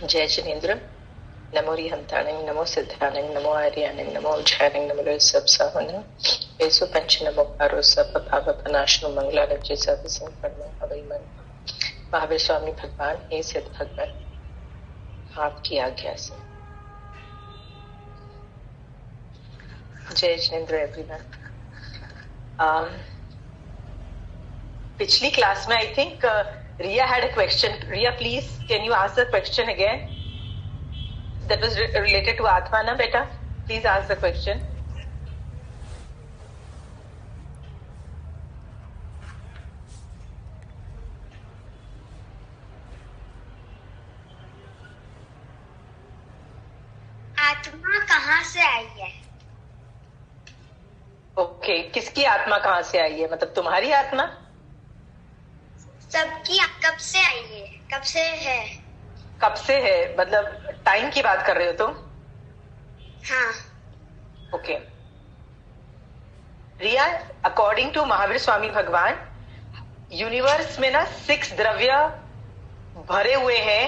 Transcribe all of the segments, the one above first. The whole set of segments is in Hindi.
जय जिनेन्द्र। नमो रिहंताणं, नमो सिद्धाणं, नमो आर्याणं, नमो उज्झारणं, नमो सब्साहनं, येसु पंच नमो पारो सब पाप नाशनो मंगलालज्जे सब संपन्नो हवै मन। महावीर स्वामी भगवान, हे सिद्ध भगवान, आपकी आज्ञा से। जय जिनेन्द्र एवरीवन। पिछली क्लास में I think Riya had a question. Riya, please can you ask the question again? That was related to Atma, na beta? Please ask the question. आत्मा कहाँ से आई है? ओके, किसकी आत्मा कहाँ से आई है? मतलब तुम्हारी आत्मा? सबकी कब से आई है? कब से है? कब से है मतलब टाइम की बात कर रहे हो तुम? हाँ। Okay Riya, according to Mahavir Swami भगवान, यूनिवर्स में ना 6 द्रव्य भरे हुए हैं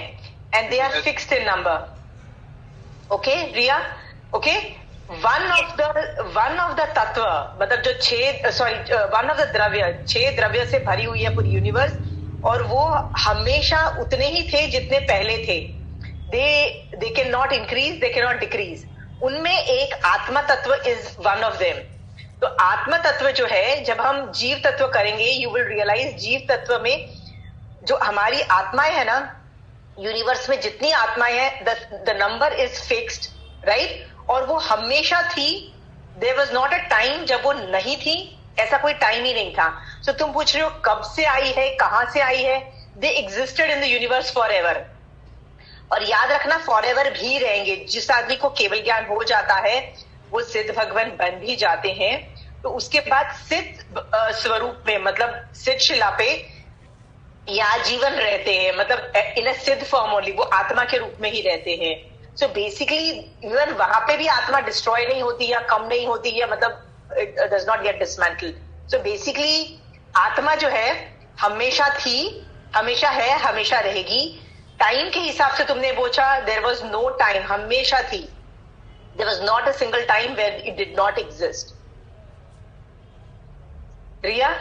and they are fixed in number. Okay Riya, okay. One of the तत्व मतलब जो 6 द्रव्य से भरी हुई है पूरी यूनिवर्स, और वो हमेशा उतने ही थे जितने पहले थे. They can not increase, they can not decrease. उनमें एक आत्मा तत्व इज वन ऑफ देम. तो आत्मा तत्व जो है, जब हम जीव तत्व करेंगे, यू विल रियलाइज जीव तत्व में जो हमारी आत्माएं है ना, यूनिवर्स में जितनी आत्माएं हैं, the number is fixed, right? और वो हमेशा थी. There was not a time जब वो नहीं थी. ऐसा कोई टाइम ही नहीं था. सो तुम पूछ रहे हो कब से आई है, कहां से आई है? They existed in the universe forever. और याद रखना, फॉर एवर भी रहेंगे. जिस आदमी को केवल ज्ञान हो जाता है वो सिद्ध भगवान बन भी जाते हैं. तो उसके बाद सिद्ध स्वरूप में, मतलब सिद्ध शिला पे या जीवन रहते हैं, मतलब इन अ सिद्ध फॉर्म ओनली, वो आत्मा के रूप में ही रहते हैं. सो बेसिकली इवन वहां पे भी आत्मा डिस्ट्रॉय नहीं होती या कम नहीं होती है, मतलब it does not get dismantled. So basically आत्मा जो है हमेशा थी, हमेशा है, हमेशा रहेगी. टाइम के हिसाब से तुमने पूछा, there was no time, हमेशा थी. There was not a single time where it did not exist. Riya?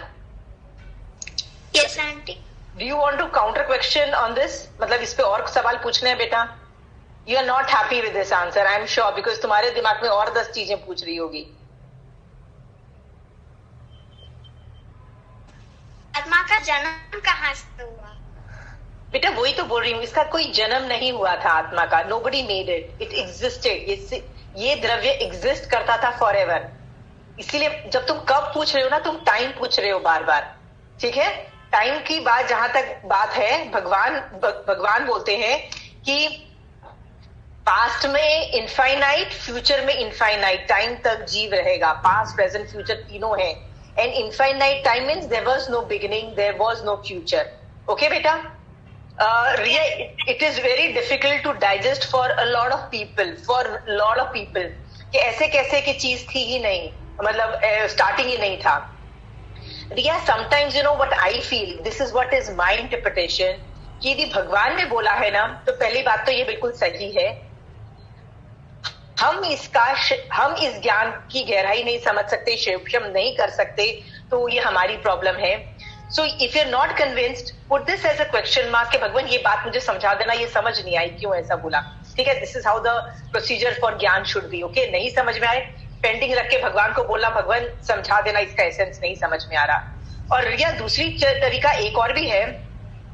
Yes, aunty. Do you want to counter question on this? मतलब इस पे और सवाल पूछने हैं बेटा? You are not happy with this answer, I am sure, because तुम्हारे दिमाग में और 10 चीजें पूछ रही होगी. आत्मा का जन्म कहाँ से हुआ? बेटा वही तो बोल रही हूँ, इसका कोई जन्म नहीं हुआ था आत्मा का. Nobody made it. It existed. ये द्रव्य एग्जिस्ट करता था फॉर एवर. इसीलिए जब तुम कब पूछ रहे हो ना, तुम टाइम पूछ रहे हो बार बार. ठीक है? टाइम की बात जहां तक बात है, भगवान बोलते हैं कि पास्ट में इनफाइनाइट, फ्यूचर में इनफाइनाइट टाइम तक जीव रहेगा. पास्ट, प्रेजेंट, फ्यूचर तीनों है. And infinite time means there was no beginning, there was no future. Okay, beta? Riya, it is very difficult to digest for a lot of people. कि ऐसे कैसे की चीज थी ही नहीं, मतलब स्टार्टिंग ही नहीं था. Riya, sometimes you know what I feel. This is what is my interpretation. कि यदि भगवान ने बोला है ना, तो पहली बात तो ये बिल्कुल सही है. हम इस ज्ञान की गहराई नहीं समझ सकते, क्षेम नहीं कर सकते, तो ये हमारी प्रॉब्लम है. So if you are not convinced, put this as a question mark कि भगवान ये बात मुझे समझा देना, ये समझ नहीं आई, क्यों ऐसा बोला. ठीक है, this is how the procedure for ज्ञान शुड बी. ओके, नहीं समझ में आए, पेंडिंग रख के भगवान को बोलना, भगवान समझा देना, इसका एसेंस नहीं समझ में आ रहा. और या दूसरी तरीका एक और भी है,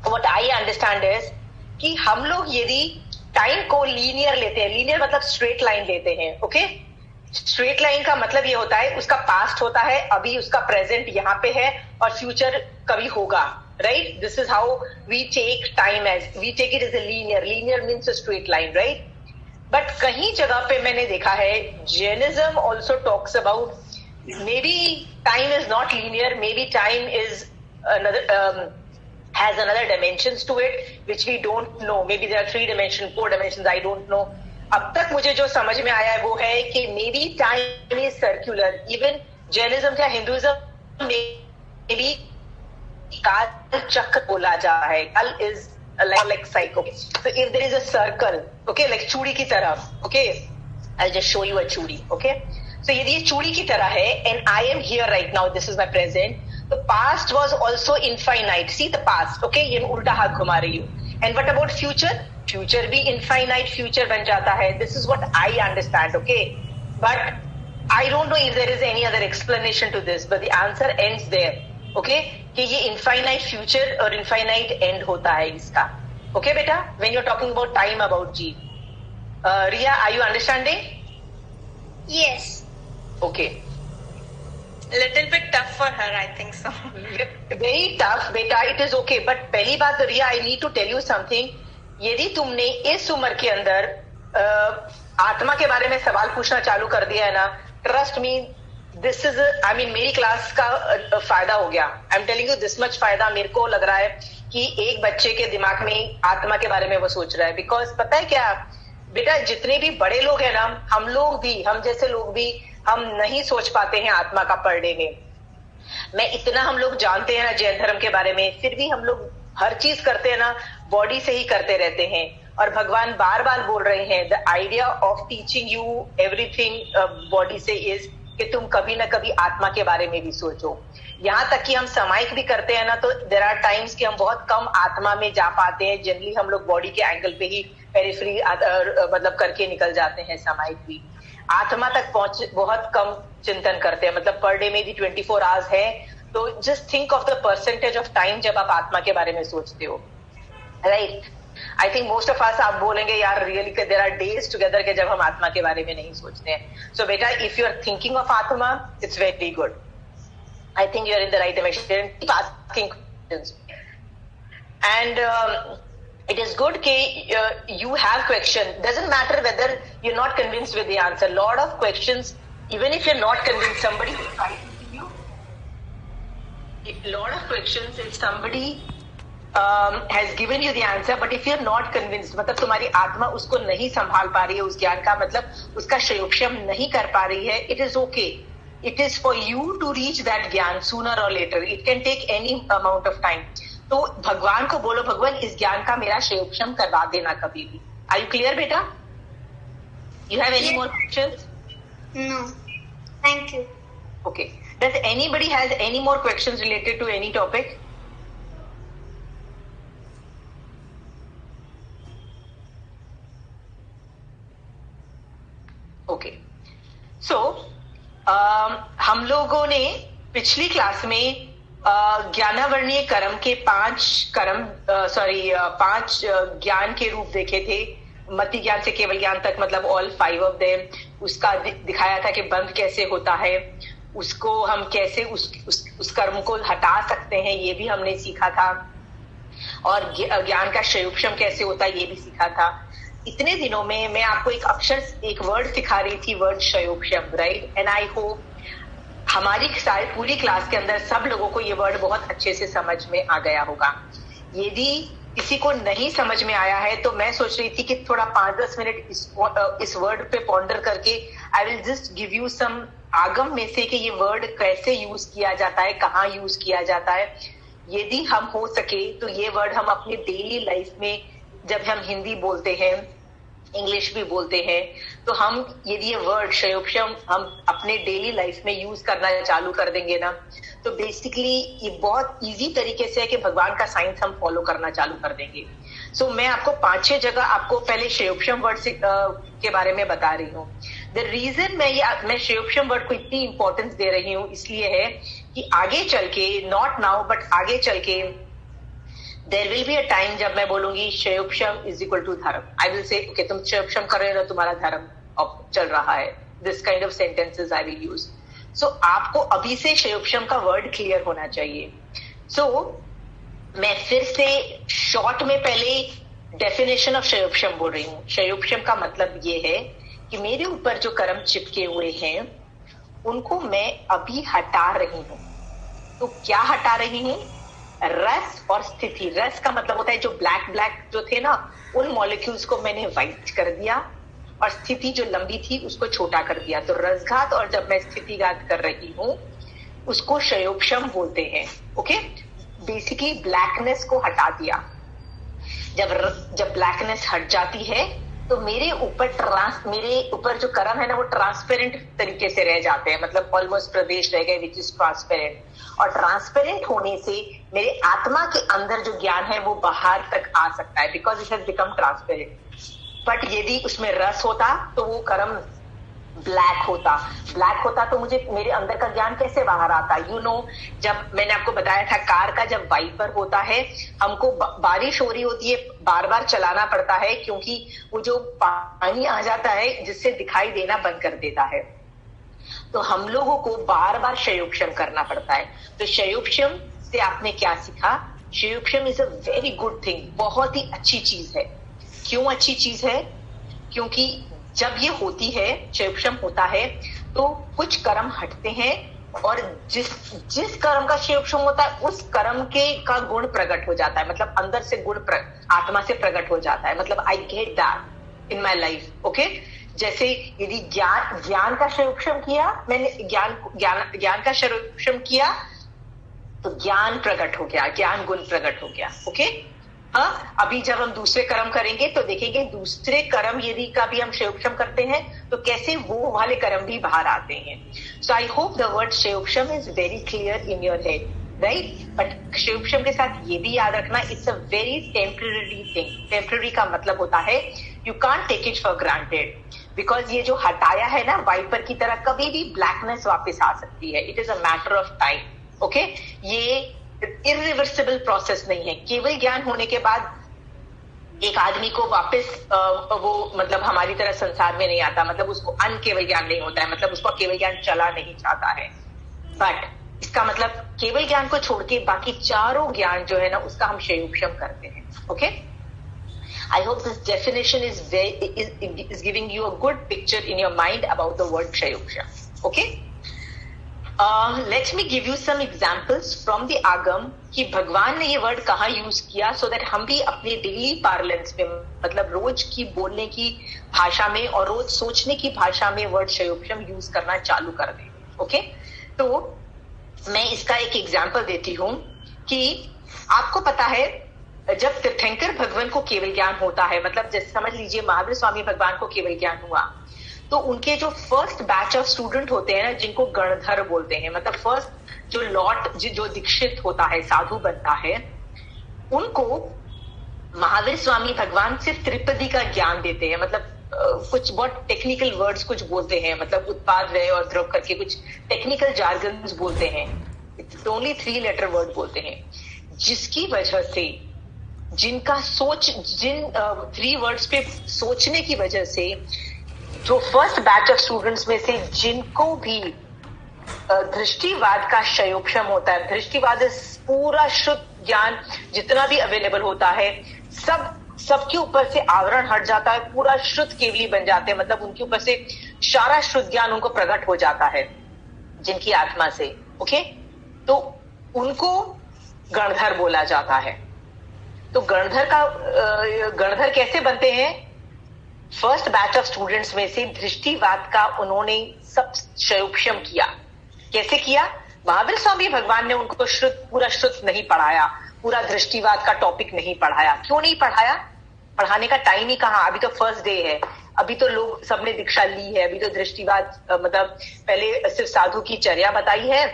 व्हाट आई अंडरस्टैंड इज कि हम लोग यदि टाइम को लीनियर लेते हैं, लीनियर मतलब स्ट्रेट लाइन लेते हैं. ओके, स्ट्रेट लाइन का मतलब ये होता है उसका पास्ट होता है, अभी उसका प्रेजेंट यहाँ पे है, और फ्यूचर कभी होगा, right? This is how we take time as, we take it as a linear means a straight line, right? But कहीं जगह पे मैंने देखा है, Jainism also talks about may be time is not linear, may be time is another has another dimensions to it which we don't know. Maybe there are 3 dimensions, 4 dimensions, I don't know. अब तक मुझे जो समझ में आया है वो है कि maybe time is circular. Even Jainism या Hinduism maybe काल चक्र बोला जा है. काल is like psych. Okay, so if there is a circle, okay, like चूड़ी की तरह, okay, I'll just show you a चूड़ी. Okay, so यदि ये चूड़ी की तरह है and I am here right now, this is my present. The past was also infinite. See the past, okay, ये उल्टा हाथ घुमा रही हूँ. And what about future? Future भी infinite future बन जाता है. This is what I understand, okay, but I don't know if there is any other explanation to this, but the answer ends there. Okay, कि ये infinite future और infinite end होता है इसका. Okay बेटा, when you're talking about time about G. Ria, are you understanding? Yes. Okay. Little bit tough for her, I think so. Very tough बेटा, it is okay. But पहली बात Ria, I need to tell you something. यदि तुमने इस उम्र के अंदर आत्मा के बारे में सवाल पूछना चालू कर दिया है ना, trust me, this is, I mean, मेरी क्लास का फायदा हो गया. I am telling you this much फायदा. मेरे को लग रहा है कि एक बच्चे के दिमाग में आत्मा के बारे में वो सोच रहा है. बिकॉज पता है क्या बेटा, जितने भी बड़े लोग हैं ना, हम लोग भी, हम जैसे लोग भी, हम नहीं सोच पाते हैं आत्मा का पर डे में. मैं इतना हम लोग जानते हैं ना जैन धर्म के बारे में, फिर भी हम लोग हर चीज करते हैं ना बॉडी से ही करते रहते हैं. और भगवान बार बार बोल रहे हैं, the idea of teaching you everything body से इज कि तुम कभी ना कभी आत्मा के बारे में भी सोचो. यहाँ तक कि हम सामायिक भी करते हैं ना, तो देयर आर टाइम्स कि हम बहुत कम आत्मा में जा पाते हैं. जनरली हम लोग बॉडी के एंगल पे ही पेरिफेरी मतलब करके निकल जाते हैं. सामायिक भी आत्मा तक पहुंच बहुत कम चिंतन करते हैं. मतलब पर डे में भी 24 आवर्स है, तो just think of the percentage of time जब आप आत्मा के बारे में सोचते हो, right. I think most of us आप बोलेंगे यार really there are days together के जब हम आत्मा के बारे में नहीं सोचते हैं. सो बेटा, if you are thinking of atma, it's very good. I think you are in the right direction. Keep asking questions and it is good कि you have question. Doesn't matter whether you're not convinced with the answer. Lot of questions, even if you're not convinced, somebody will try to give you a lot of questions. If somebody has given you the answer, but if you're not convinced, मतलब तुम्हारी आत्मा उसको नहीं संभाल पा रही है, उस ज्ञान का मतलब उसका संयोक्षम नहीं कर पा रही है, it is okay. It is for you to reach that ज्ञान sooner or later. It can take any amount of time. तो भगवान को बोलो, भगवान इस ज्ञान का मेरा संयोक्षम करवा देना कभी भी. Are you clear बेटा? You have any more questions? No. Thank you. Okay. Does anybody has any more questions related to any topic? Okay. So हम लोगों ने पिछली क्लास में ज्ञानावर्णीय कर्म के 5 ज्ञान के रूप देखे थे. मति ज्ञान से केवल ज्ञान तक, मतलब ऑल 5 ऑफ देम. उसका दिखाया था कि बंध कैसे होता है, उसको हम कैसे उस कर्म को हटा सकते हैं, ये भी हमने सीखा था. और ज्ञान का संयोक्षम कैसे होता है, ये भी सीखा था. इतने दिनों में मैं आपको एक वर्ड सिखा रही थी, वर्ड संयोक्षम, राइट. एंड आई होप हमारी पूरी क्लास के अंदर सब लोगों को ये वर्ड बहुत अच्छे से समझ में आ गया होगा. यदि किसी को नहीं समझ में आया है तो मैं सोच रही थी कि थोड़ा 5-10 मिनट इस वर्ड पे पॉन्डर करके I will just give you some Agam में से कि ये वर्ड कैसे यूज किया जाता है, कहाँ यूज किया जाता है. यदि हम हो सके तो ये वर्ड हम अपने डेली लाइफ में, जब हम हिंदी बोलते हैं, इंग्लिश भी बोलते हैं, तो हम यदि ये वर्ड संयोक्षम हम अपने डेली लाइफ में यूज करना चालू कर देंगे ना, तो बेसिकली ये बहुत इजी तरीके से है कि भगवान का साइंस हम फॉलो करना चालू कर देंगे. सो मैं आपको 5-6 जगह आपको पहले संयोक्षम वर्ड के बारे में बता रही हूँ. द रीजन मैं संयोक्षम वर्ड को इतनी इंपॉर्टेंस दे रही हूँ इसलिए है कि आगे चल के, नॉट नाउ बट आगे चल के, there will be a time जब मैं बोलूंगी संयोक्षम इज इक्वल टू धर्म. आई विल से ओके, तुम संयोक्षम कर रहे हो, तुम्हारा धर्म अब चल रहा है. This kind of sentences I will use. So आपको अभी से संयोक्षम का वर्ड क्लियर होना चाहिए. सो मैं फिर से शॉर्ट में पहले डेफिनेशन ऑफ संयोक्षम बोल रही हूँ. संयोक्षम का मतलब ये है कि मेरे ऊपर जो कर्म चिपके हुए हैं उनको मैं अभी हटा रही हूँ. तो क्या हटा रही हूँ? रस और स्थिति. रस का मतलब होता है जो ब्लैक जो थे ना, उन मॉलिक्यूल्स को मैंने व्हाइट कर दिया, और स्थिति जो लंबी थी उसको छोटा कर दिया. तो रसघात और जब मैं स्थितिघात कर रही हूँ उसको संयोक्षम बोलते हैं. ओके, बेसिकली ब्लैकनेस को हटा दिया. जब ब्लैकनेस हट जाती है तो मेरे ऊपर जो कर्म है ना वो ट्रांसपेरेंट तरीके से रह जाते हैं, मतलब ऑलमोस्ट प्रदेश रह गए विच इज ट्रांसपेरेंट। और ट्रांसपेरेंट होने से मेरे आत्मा के अंदर जो ज्ञान है वो बाहर तक आ सकता है, because it has become transparent. But यदि उसमें रस होता तो वो कर्म ब्लैक होता तो मुझे मेरे अंदर का ज्ञान कैसे बाहर आता? जब मैंने आपको बताया था कार का जब वाइपर होता है, हमको बारिश हो रही होती है, बार बार चलाना पड़ता है क्योंकि वो जो पानी आ जाता है जिससे दिखाई देना बंद कर देता है। तो हम लोगों को बार बार शयोपशम करना पड़ता है। तो शयोपशम से आपने क्या सीखा? Kshayopasham is a very good thing, बहुत ही अच्छी चीज है। क्यों अच्छी चीज है? क्योंकि जब ये होती है, शयोपशम होता है, तो कुछ कर्म हटते हैं और जिस कर्म का शयोपशम होता है उस कर्म का गुण प्रकट हो जाता है, मतलब अंदर से गुण आत्मा से प्रकट हो जाता है। मतलब I get that in my life. Okay, जैसे यदि ज्ञान का शयोपशम किया मैंने, ज्ञान का शयोपशम किया तो ज्ञान प्रकट हो गया, ज्ञान गुण प्रकट हो गया। ओके, हाँ, अभी जब हम दूसरे कर्म करेंगे तो देखेंगे दूसरे कर्म यदि का भी हम शयोपशम करते हैं तो कैसे वो वाले कर्म भी बाहर आते हैं। So I hope the word kshayopasham is very clear in your head, right? But kshayopasham के साथ ये भी याद रखना, it's a very temporary thing. Temporary का मतलब होता है you can't take it for granted, because ये जो हटाया है ना वाइपर की तरह, कभी भी ब्लैकनेस वापस आ सकती है। It is a matter of time. Okay, ये इरिवर्सिबल प्रोसेस नहीं है। केवल ज्ञान होने के बाद एक आदमी को वापस वो मतलब हमारी तरह संसार में नहीं आता, मतलब उसको अनकेवल ज्ञान नहीं होता है, मतलब उसको केवल ज्ञान चला नहीं चाहता है। बट इसका मतलब केवल ज्ञान को छोड़ के बाकी चारों ज्ञान जो है ना उसका हम शयोपशम करते हैं। Okay, I hope this definition is giving you a good picture in your mind about the word shayopsham. Okay, let me give you some examples from the आगम कि भगवान ने ये वर्ड कहाँ यूज किया, सो दैट हम भी अपने डेली पार्लेंस में, मतलब रोज की बोलने की भाषा में और रोज सोचने की भाषा में वर्ड शयोपशम यूज करना चालू कर दें। ओके, तो मैं इसका एक एग्जाम्पल देती हूँ कि आपको पता है जब तीर्थंकर भगवान को केवल ज्ञान होता है, मतलब जैसे समझ लीजिए महावीर स्वामी भगवान को केवल ज्ञान हुआ, तो उनके जो फर्स्ट बैच ऑफ स्टूडेंट होते हैं ना, जिनको गणधर बोलते हैं, मतलब फर्स्ट जो लॉट जो दीक्षित होता है, साधु बनता है, उनको महावीर स्वामी भगवान सिर्फ त्रिपदी का ज्ञान देते हैं। मतलब कुछ बहुत टेक्निकल वर्ड्स कुछ बोलते हैं, मतलब उत्पाद व्यय और ध्रुव करके कुछ टेक्निकल जार्गन्स बोलते हैं, ओनली 3 लेटर वर्ड बोलते हैं, जिसकी वजह से जिनका जिन 3 वर्ड्स पे सोचने की वजह से जो फर्स्ट बैच ऑफ स्टूडेंट्स में से जिनको भी दृष्टिवाद का शयोपशम होता है, दृष्टिवाद पूरा शुद्ध ज्ञान जितना भी अवेलेबल होता है सबके ऊपर से आवरण हट जाता है, पूरा शुद्ध केवली बन जाते हैं, मतलब उनके ऊपर से सारा शुद्ध ज्ञान उनको प्रकट हो जाता है जिनकी आत्मा से। ओके, तो उनको गणधर बोला जाता है। तो गणधर कैसे बनते हैं? फर्स्ट बैच ऑफ स्टूडेंट्स में से दृष्टिवाद का उन्होंने सब शयोपशम किया। कैसे किया? महावीर स्वामी भगवान ने उनको पूरा शुद्ध नहीं पढ़ाया, पूरा दृष्टिवाद का टॉपिक नहीं पढ़ाया। क्यों नहीं पढ़ाया? पढ़ाने का टाइम ही कहाँ, अभी तो फर्स्ट डे है, अभी तो लोग सबने दीक्षा ली है, अभी तो दृष्टिवाद मतलब पहले सिर्फ साधु की चर्या बताई है,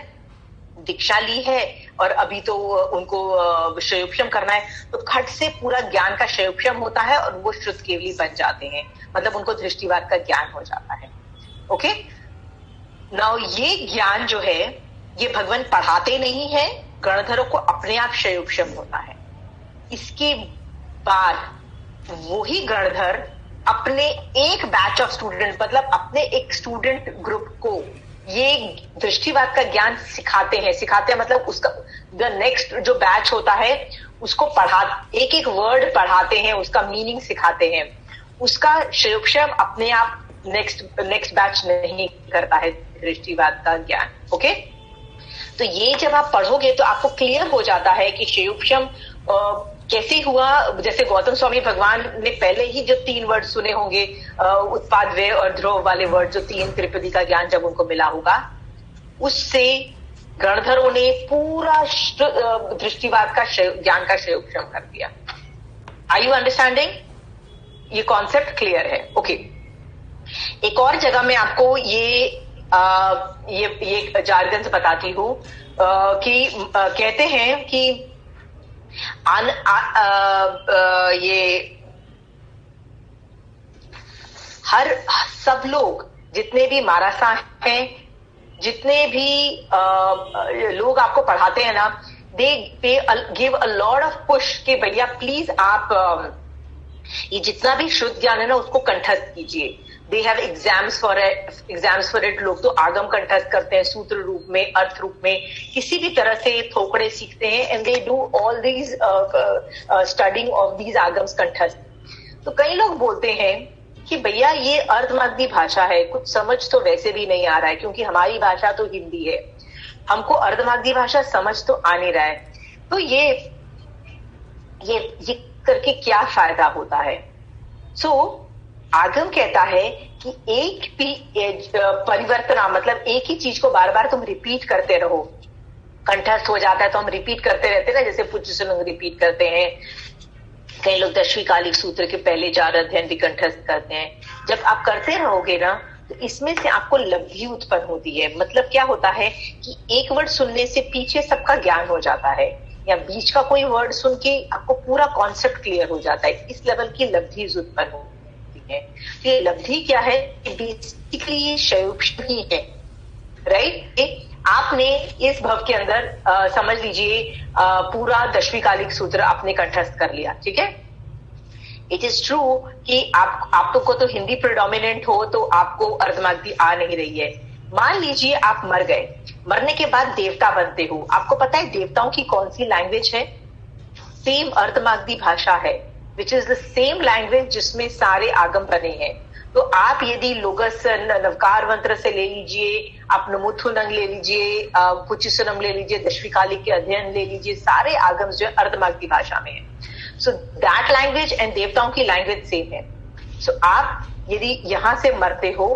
दीक्षा ली है, और अभी तो उनको शयोपशम करना है। तो खट से पूरा ज्ञान का शयोपशम होता है और वो शुद्ध केवली बन जाते हैं, मतलब उनको दृष्टिवाद का ज्ञान हो जाता है। ओके, नाउ ये ज्ञान जो है ये भगवान पढ़ाते नहीं है, गणधरों को अपने आप शयोपशम होता है। इसके बाद वही गणधर अपने एक बैच ऑफ स्टूडेंट, मतलब अपने एक स्टूडेंट ग्रुप को ये दृष्टिवाद का ज्ञान सिखाते हैं मतलब उसका द नेक्स्ट जो बैच होता है उसको एक एक वर्ड पढ़ाते हैं, उसका मीनिंग सिखाते हैं। उसका शयोपशम अपने आप नेक्स्ट बैच नहीं करता है दृष्टिवाद का ज्ञान। ओके, तो ये जब आप पढ़ोगे तो आपको क्लियर हो जाता है कि शयोपशम कैसे हुआ। जैसे गौतम स्वामी भगवान ने पहले ही जो 3 वर्ड सुने होंगे, उत्पाद व्यय और ध्रुव वाले वर्ड, जो 3 त्रिपदी का ज्ञान जब उनको मिला होगा, उससे गणधरों ने पूरा दृष्टिवाद का ज्ञान का शयोपशम कर दिया। Are you understanding? ये कॉन्सेप्ट क्लियर है? ओके एक और जगह मैं आपको ये जार्गन्स बताती हूँ कि कहते हैं कि ये सब लोग जितने भी मारासा हैं, जितने भी लोग आपको पढ़ाते हैं ना, they give a lot of push कि भैया प्लीज आप ये जितना भी शुद्ध ज्ञान है ना उसको कंठस्थ कीजिए. They have exams for it. लोग तो आगम कंठस्थ करते हैं, सूत्र रूप में, अर्थ रूप में, किसी भी तरह से थोकड़े सीखते हैं, and they do all these studying of these Agams कंठस्थ. तो कई लोग बोलते हैं कि भैया ये अर्धमागधी भाषा है, कुछ समझ तो वैसे भी नहीं आ रहा है क्योंकि हमारी भाषा तो हिंदी है, हमको अर्धमागधी भाषा समझ तो आ नहीं रहा है, तो ये करके क्या फायदा होता है? आगम कहता है कि एक भी परिवर्तना मतलब एक ही चीज को बार बार तुम रिपीट करते रहो, कंठस्थ हो जाता है तो हम रिपीट करते रहते हैं ना, जैसे पुच्छ सुनंग रिपीट करते हैं, कई लोग 10वीं कालिक सूत्र के पहले 4 अध्ययन भी कंठस्थ करते हैं. जब आप करते रहोगे ना तो इसमें से आपको लब्धि उत्पन्न होती है. मतलब क्या होता है कि एक वर्ड सुनने से पीछे सबका ज्ञान हो जाता है, या बीच का कोई वर्ड सुन के आपको पूरा कॉन्सेप्ट क्लियर हो जाता है. इस लेवल की लब्धि उत्पन्न होती है. ये लब्धि क्या है? बेसिकली ये शयोक्ष ही है, राइट? आपने इस भव के अंदर समझ लीजिए पूरा 10वीं कालिक सूत्र आपने कंठस्थ कर लिया, ठीक है. इट इज ट्रू कि आप को तो हिंदी प्रिडोमिनेंट हो तो आपको अर्धमागधी आ नहीं रही है. मान लीजिए आप मर गए, मरने के बाद देवता बनते हो. आपको पता है देवताओं की कौन सी लैंग्वेज है? सेम अर्धमागधी भाषा है, which is the same language जिसमें सारे आगम बने हैं. तो आप यदि लोगस नवकार मंत्र से ले लीजिए, आप नमुथुनंग ले लीजिए, पुचिसुनम ले लीजिए, 10वीं कालिक के अध्ययन ले लीजिए, सारे आगम जो है अर्धमागधी भाषा में है. सो दैट लैंग्वेज एंड देवताओं की लैंग्वेज सेम है. सो आप यदि यहां से मरते हो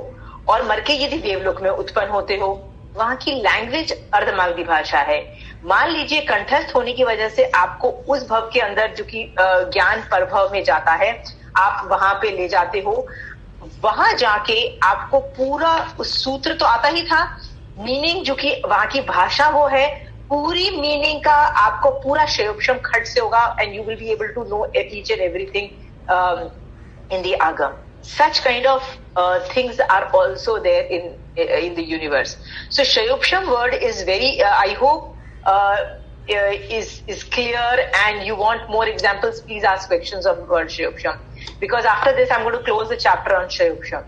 और मर के यदि देवलोक में उत्पन्न होते हो, वहां की लैंग्वेज अर्धमागधी भाषा है. मान लीजिए कंठस्थ होने की वजह से आपको उस भव के अंदर जो कि ज्ञान परभव में जाता है, आप वहां पे ले जाते हो. वहां जाके आपको पूरा उस सूत्र तो आता ही था, मीनिंग जो कि वहां की भाषा वो है, पूरी मीनिंग का आपको पूरा शयोपशम खट से होगा, and you will be able to know each and everything in the Agam. Such kind of things are also there in the universe. So Shayopsham word is very I hope is clear, and you want more examples, please ask questions of word Shayopsham, because after this I'm going to close the chapter on Shayopsham,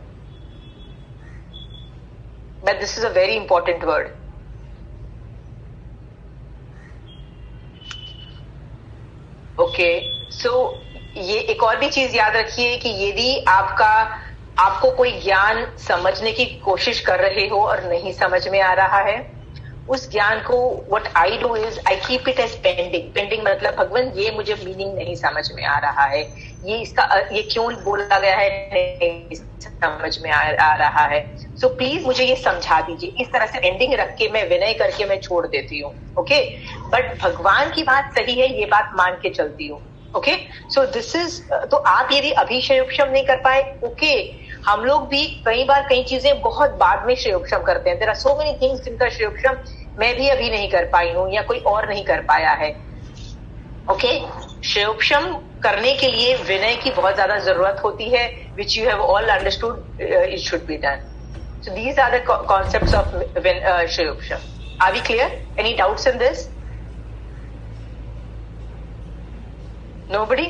but this is a very important word. Okay, so ये एक और भी चीज याद रखिए कि यदि आपको कोई ज्ञान समझने की कोशिश कर रहे हो और नहीं समझ में आ रहा है, उस ज्ञान को what I do is I keep it as pending. मतलब भगवान ये मुझे मीनिंग नहीं समझ में आ रहा है, ये क्यों बोला गया है नहीं समझ में आ रहा है, सो प्लीज मुझे ये समझा दीजिए. इस तरह से पेंडिंग रख के मैं विनय करके मैं छोड़ देती हूँ. ओके, बट भगवान की बात सही है, ये बात मान के चलती हूँ. ओके, सो दिस इज, तो आप यदि अभी शयोपशम नहीं कर पाए, ओके, हम लोग भी कई बार कई चीजें बहुत बाद में शयोपशम करते हैं. There are so many things जिनका शयोपशम मैं भी अभी नहीं कर पाई हूं या कोई और नहीं कर पाया है. ओके, शयोपशम करने के लिए विनय की बहुत ज्यादा जरूरत होती है, which you have all understood it should be done. So these are the concepts of kshayopasham. Are we clear? Any doubts in this? Nobody?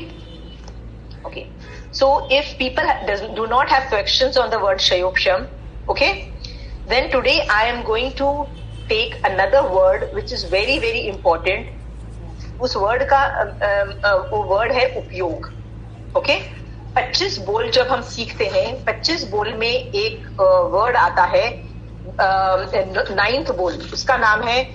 Okay. So if people do not have questions on the word Shayopsham, okay, then today I am going to take another word which is very very important. उस word का वो word है उपयोग. Okay? 25 बोल जब हम सीखते हैं, 25 बोल में एक word आता है, 9th बोल, उसका नाम है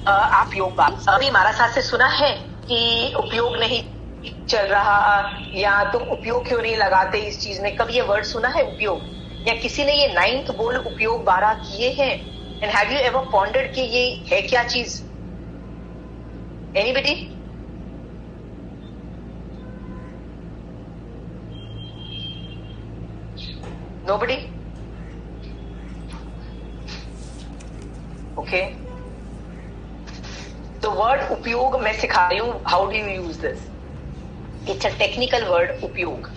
आप योग बात अभी हमारा साथ से सुना है कि उपयोग नहीं चल रहा, या तुम उपयोग क्यों नहीं लगाते इस चीज में? कभी ये वर्ड सुना है उपयोग, या किसी ने ये 9th बोल उपयोग 12 किए हैं? And have you ever pondered कि ये है क्या चीज? एनीबडी? नोबडी? ओके, तो वर्ड उपयोग मैं सिखा रही हूं. How do you use this? It's a technical word, उपयोग.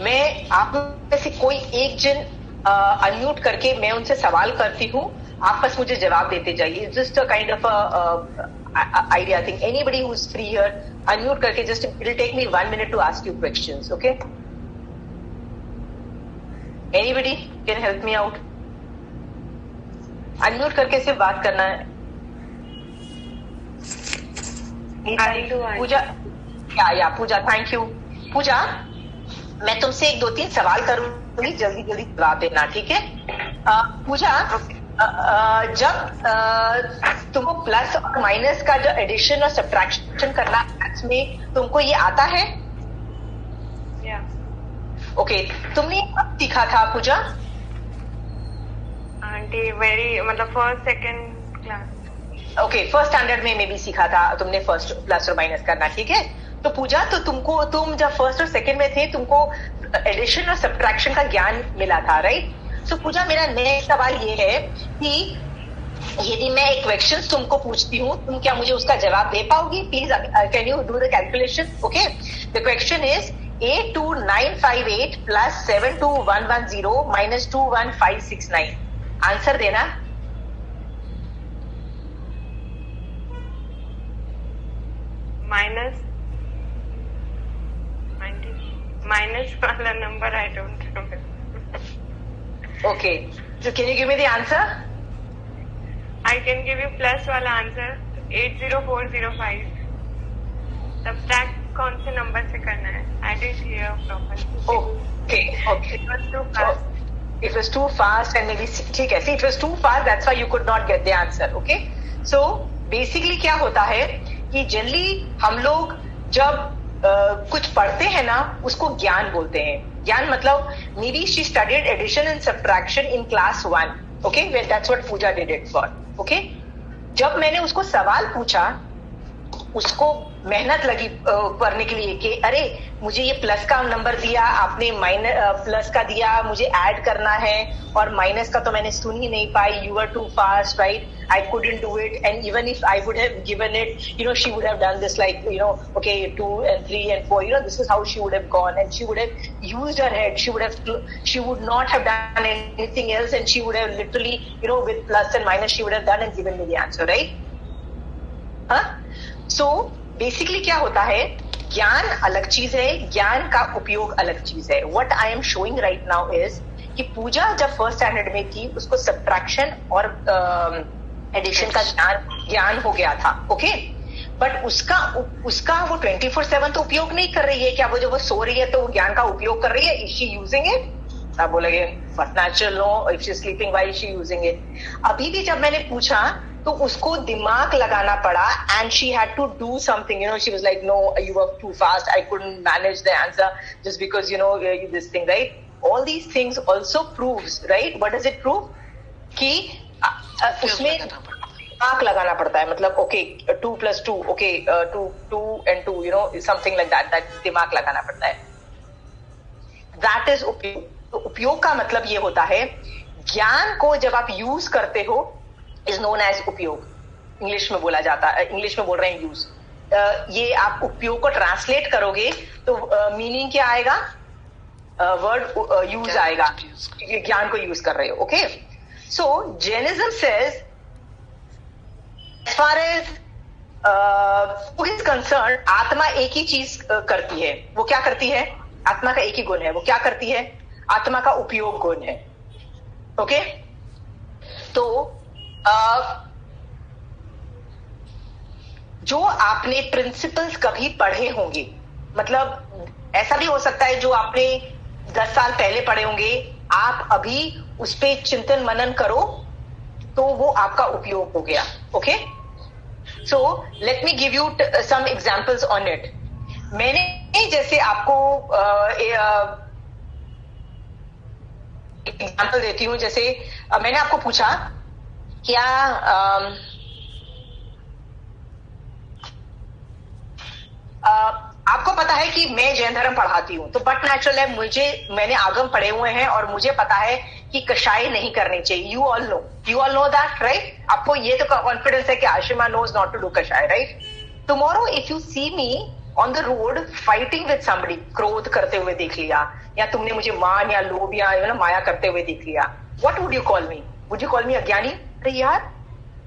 मैं आप में से कोई एक जन अनम्यूट करके मैं उनसे सवाल करती हूँ, आप बस मुझे जवाब देते जाइए. Just a kind of idea. I think anybody who is free here, unmute करके just it will take me 1 minute to ask you questions. Okay, anybody can help me out? Unmute करके सिर्फ बात करना है. पूजा, या पूजा, थैंक यू. पूजा, मैं तुमसे 1-2-3 सवाल करूंगी, जल्दी जल्दी जवाब देना, ठीक है? पूजा, जब तुमको प्लस और माइनस का जो एडिशन और सब्ट्रैक्शन करना मैथ्स में तुमको ये आता है? ओके, तुमने कब सीखा था पूजा? आंटी वेरी मतलब first second class. Okay, first standard में भी सीखा था तुमने फर्स्ट प्लस और माइनस करना, ठीक है? तो पूजा, तो तुम जब फर्स्ट और सेकंड में थे तुमको एडिशन और सब्ट्रैक्शन का ज्ञान मिला था, राइट? सो पूजा, मेरा नेक्स्ट सवाल ये है कि यदि मैं एक क्वेश्चन तुमको पूछती हूँ, तुम क्या मुझे उसका जवाब दे पाओगी? Please, can you do the calculation? Okay, the question is 82958 plus 72110 minus 21569. Answer देना. माइनस वाला number I don't remember. Okay, so can you give me the answer? I can give you plus वाला आंसर 80405. सब्ट्रैक्ट कौन से नंबर से करना है? I didn't hear properly. Okay. It was too fast. It was too fast and maybe ठीक है. See, it was too fast. That's why you could not get the answer. Okay. So basically क्या होता है कि जनरली हम लोग जब कुछ पढ़ते हैं ना, उसको ज्ञान बोलते हैं. ज्ञान मतलब maybe she studied addition and subtraction in class 1. Okay, well that's what Pooja did it for. Okay, जब मैंने उसको सवाल पूछा, उसको मेहनत लगी करने के लिए कि अरे मुझे ये प्लस का नंबर दिया आपने, माइनस प्लस का दिया, मुझे ऐड करना है, और माइनस का तो मैंने सुन ही नहीं पाई. You are too fast, right? I couldn't do it, and even if I would have given it, she would have done this like, okay, 2 and 3 and 4, this is how she would have gone, and she would have used her head. She would not have done anything else, and she would have literally, with plus and minus, she would have done and given me the answer, right? हाँ? So basically क्या होता है, ज्ञान अलग चीज है, ज्ञान का उपयोग अलग चीज है. What I am showing right now is कि पूजा जब फर्स्ट स्टैंडर्ड में थी, उसको सब्ट्रैक्शन और एडिशन का ज्ञान हो गया था. ओके, बट उसका वो 24/7 तो उपयोग नहीं कर रही है. क्या वो जब वो सो रही है तो वो ज्ञान का उपयोग कर रही है? Is she using it? आप बोलेंगे but natural no, if she is sleeping while she using it. अभी भी जब मैंने पूछा तो उसको दिमाग लगाना पड़ा, and she had to do something. She was like, no, you were too fast, I couldn't manage the answer just because this thing, right? All these things also proves, right? What does it prove? कि उसमें दिमाग लगाना पड़ता है. मतलब okay, 2 + 2, okay, 2 and 2, something like that दिमाग लगाना पड़ता है. दैट इज उपयोग. तो उपयोग का मतलब ये होता है, ज्ञान को जब आप यूज करते हो इज नोन एज उपयोग. इंग्लिश में बोला जाता है, इंग्लिश में बोल रहे हैं यूज. ये आप उपयोग को ट्रांसलेट करोगे तो मीनिंग क्या आएगा? वर्ड यूज आएगा, ज्ञान को यूज कर रहे हो. Okay, so Jainism says as far as is concerned, आत्मा एक ही चीज करती है. वो क्या करती है? आत्मा का एक ही गुण है. वो क्या करती है? आत्मा का उपयोग गुण है. ओके, तो जो आपने प्रिंसिपल्स कभी पढ़े होंगे, मतलब ऐसा भी हो सकता है जो आपने 10 साल पहले पढ़े होंगे, आप अभी उस पे चिंतन मनन करो तो वो आपका उपयोग हो गया. Okay, so let me give you some examples on it. मैंने जैसे आपको एग्जांपल देती हूं. जैसे मैंने आपको पूछा क्या आपको पता है कि मैं जैन धर्म पढ़ाती हूं, तो बट नेचुरल है, मैंने आगम पढ़े हुए हैं और मुझे पता है कि कषाय नहीं करनी चाहिए. You all know that, right? आपको ये तो कॉन्फिडेंस है कि Ashima knows not to do kashay, right? Tomorrow if you see me on the road fighting with somebody, क्रोध करते हुए देख लिया, या तुमने मुझे मान या लोभ या माया करते हुए देख लिया, what would you call me? Would you call me अज्ञानी? अरे यार,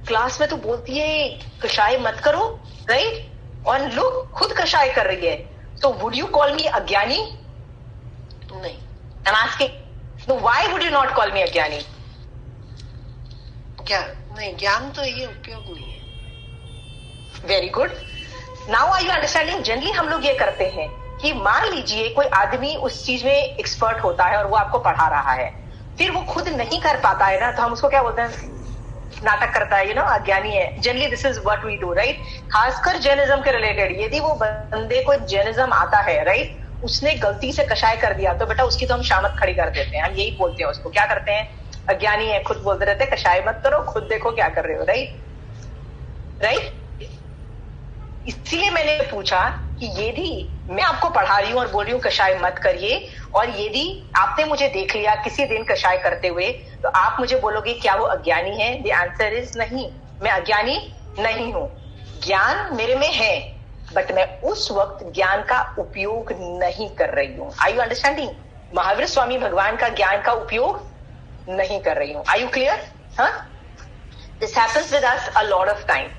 क्लास में तो बोलती है कषाय मत करो, राइट? और लोग खुद कषाय कर रही है, तो वुड यू कॉल मी अज्ञानी? नहीं. I am asking, no, why would you not call me अज्ञानी? ज्ञान तो ये उपयोग नहीं है. Very good. Now are you understanding? Generally हम लोग ये करते हैं कि मान लीजिए कोई आदमी उस चीज में एक्सपर्ट होता है और वो आपको पढ़ा रहा है, फिर वो खुद नहीं कर पाता है ना, तो हम उसको क्या बोलते हैं? नाटक करता है, अज्ञानी है. Generally this is what we do, right? खासकर जैनिज्म के रिलेटेड, यदि वो बंदे को जैनिज्म आता है, राइट, उसने गलती से कषाय कर दिया, तो बेटा उसकी तो हम शामत खड़ी कर देते हैं. हम यही बोलते हैं उसको, क्या करते हैं? अज्ञानी है, खुद बोलते रहते हैं कषाय मत करो, खुद देखो क्या कर रहे हो, राइट? इसलिए मैंने पूछा कि यदि मैं आपको पढ़ा रही हूं और बोल रही हूं कषाय मत करिए, और यदि आपने मुझे देख लिया किसी दिन कषाय करते हुए, तो आप मुझे बोलोगे क्या वो अज्ञानी है? द आंसर इज नहीं. मैं अज्ञानी नहीं हूं. ज्ञान मेरे में है, बट मैं उस वक्त ज्ञान का उपयोग नहीं कर रही हूं. Are you understanding? Mahavir Swami भगवान का ज्ञान का उपयोग नहीं कर रही हूं. Are you clear? हाँ, this happens with us a lot of time.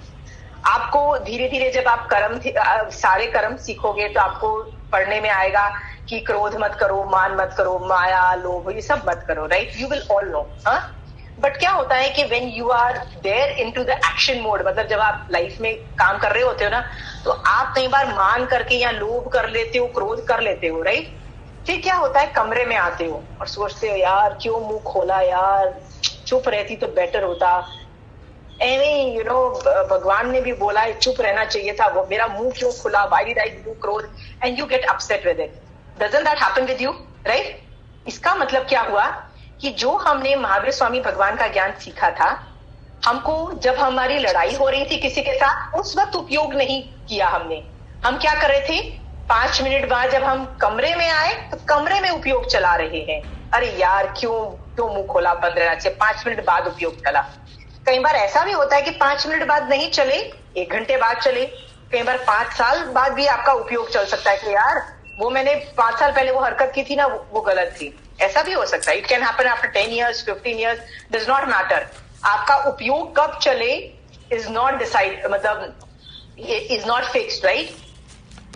आपको धीरे धीरे जब आप सारे कर्म सीखोगे, तो आपको पढ़ने में आएगा कि क्रोध मत करो, मान मत करो, माया, लोभ, ये सब मत करो, right? You will all know. हाँ, बट क्या होता है कि when you are there into the action mode, मतलब जब आप लाइफ में काम कर रहे होते हो ना, तो आप कई बार मान करके या लोभ कर लेते हो, क्रोध कर लेते हो, राइट? फिर क्या होता है, कमरे में आते हो और सोचते हो यार क्यों मुंह खोला यार, चुप रहती तो बेटर होता. एवे भगवान ने भी बोला है चुप रहना चाहिए था, वो मेरा मुंह क्यों खुला, व्हाई डिड आई डू क्रोध, and you get upset with it. Doesn't that happen with you, right? इसका मतलब क्या हुआ कि जो हमने महावीर स्वामी भगवान का ज्ञान सीखा था, हमको जब हमारी लड़ाई हो रही थी किसी के साथ, उस वक्त उपयोग नहीं किया हमने. हम क्या कर रहे थे? 5 मिनट बाद जब हम कमरे में आए, तो कमरे में उपयोग चला रहे हैं. अरे यार क्यों मुंह खोला, बंद रहना चाहिए, 5 मिनट बाद उपयोग चला. कई बार ऐसा भी होता है कि 5 मिनट बाद नहीं चले, 1 घंटे बाद चले. कई बार 5 साल बाद भी आपका उपयोग चल सकता है कि यार वो मैंने 5 साल पहले वो हरकत की थी ना, वो गलत थी. ऐसा भी हो सकता है. It can happen after 10 years, 15 years, does not matter. आपका उपयोग कब चले इज नॉट डिसाइड, मतलब इज नॉट फिक्स्ड, राइट?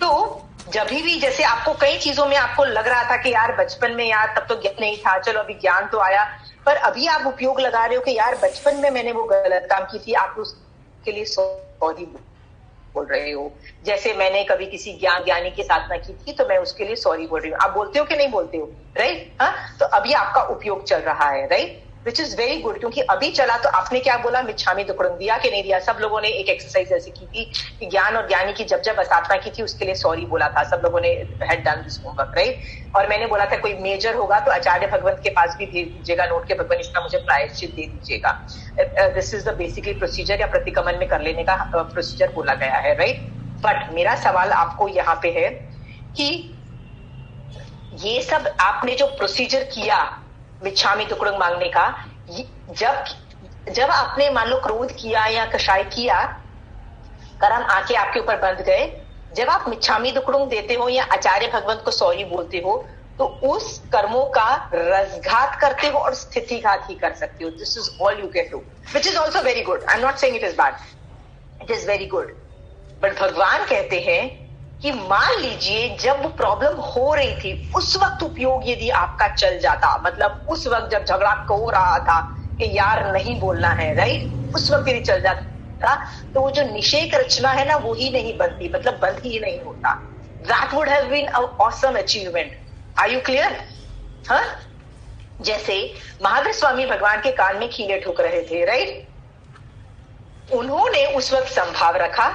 तो जब भी जैसे आपको कई चीजों में आपको लग रहा था कि यार बचपन में यार तब तो ज्ञान नहीं था, चलो अभी ज्ञान तो आया, पर अभी आप उपयोग लगा रहे हो कि यार बचपन में मैंने वो गलत काम की थी, आप उसके लिए सॉरी बोल रहे हो. जैसे मैंने कभी किसी ज्ञानी की साधना की थी, तो मैं उसके लिए सॉरी बोल रही हूँ. आप बोलते हो कि नहीं बोलते हो, राइट? हाँ, तो अभी आपका उपयोग चल रहा है, right? Which is very good, क्योंकि अभी चला. तो आपने क्या बोला, मिच्छामी दुक्कड़म, दिया कि नहीं दिया? सब लोगों ने एक एक्सरसाइज ऐसी की थी कि ज्ञान और ज्ञानी की जब साधना की थी, उसके लिए सॉरी बोला था. सब लोगों ने had done this homework, right? और मैंने बोला था कोई मेजर होगा तो आचार्य भगवंत के पास भी भेज दीजिएगा नोट के, भगवान इसका मुझे प्रायश्चित दे दीजिएगा. This is the basically procedure, या प्रतिगमन में कर लेने का प्रोसीजर बोला गया है, राइट? बट मेरा सवाल आपको यहाँ पे है कि ये सब आपने जो प्रोसीजर किया मिच्छामी दुक्कड़म मांगने का, जब आपने मान लो क्रोध किया या कषाय किया, कर्म आके आपके ऊपर बंध गए, जब आप मिच्छामी दुक्कड़म देते हो या आचार्य भगवंत को सॉरी बोलते हो, तो उस कर्मों का रसघात करते हो और स्थितिघात ही कर सकते हो. This is all you can do, which is also very good. I am not saying it is bad, it is very good. But भगवान कहते हैं कि मान लीजिए जब वो प्रॉब्लम हो रही थी, उस वक्त उपयोग यदि आपका चल जाता, मतलब उस वक्त जब झगड़ा हो रहा था कि यार नहीं बोलना है, राइट, उस वक्त यदि चल जाता, तो वो जो निषेक रचना है ना, वो ही नहीं बनती, मतलब बंद ही नहीं होता. That would have been a awesome achievement. Are you clear? हाँ, जैसे महावीर स्वामी भगवान के कान में कीड़े ठुक रहे थे, राइट? उन्होंने उस वक्त संभाव रखा,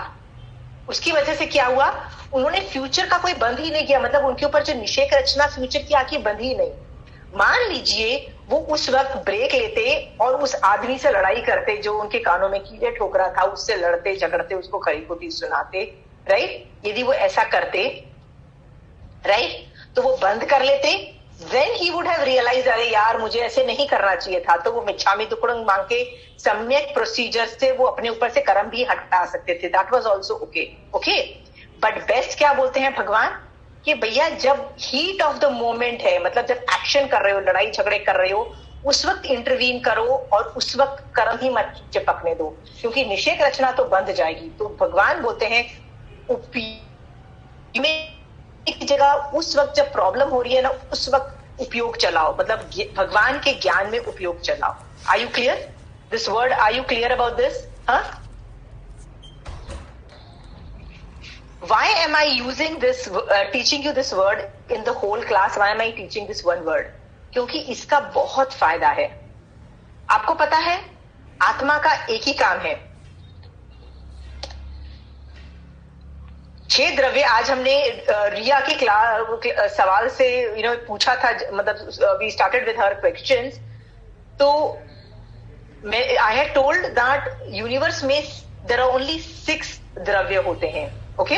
उसकी वजह से क्या हुआ, उन्होंने फ्यूचर का कोई बंद ही नहीं किया, मतलब उनके ऊपर जो निषेक रचना फ्यूचर की आखिर बंद ही नहीं। मान लीजिए वो उस वक्त ब्रेक लेते और उस आदमी से लड़ाई करते जो उनके कानों में कीड़े ठोक रहा था, उससे लड़ते झगड़ते, उसको खरी खोटी सुनाते, राइट? यदि वो ऐसा करते, राइट, तो वो बंद कर लेते, then he would have realized, अरे यार मुझे ऐसे नहीं करना चाहिए था, तो वो मिच्छामी दुक्कड़म मांग के सम्यक प्रोसीजर से वो अपने ऊपर से कर्म भी हटा सकते थे, that was also okay. But best क्या बोलते हैं भगवान कि भैया जब हीट ऑफ द मोमेंट है, मतलब जब एक्शन कर रहे हो, लड़ाई झगड़े कर रहे हो, उस वक्त इंटरवीन करो और उस वक्त कर्म ही मत चिपकने दो, क्योंकि निषेक रचना तो बंद जाएगी। तो भगवान बोलते हैं की जगह उस वक्त जब प्रॉब्लम हो रही है ना, उस वक्त उपयोग चलाओ, मतलब भगवान के ज्ञान में उपयोग चलाओ। Are you clear this word? Are you clear about this? हाँ, why am I using this teaching you this word in the whole class? Why am I teaching this one word? क्योंकि इसका बहुत फायदा है। आपको पता है आत्मा का एक ही काम है, 6 द्रव्य। आज हमने रिया के सवाल से पूछा था, मतलब we started with her questions. तो I had told that universe में देयर आर ओनली 6 द्रव्य होते हैं, ओके?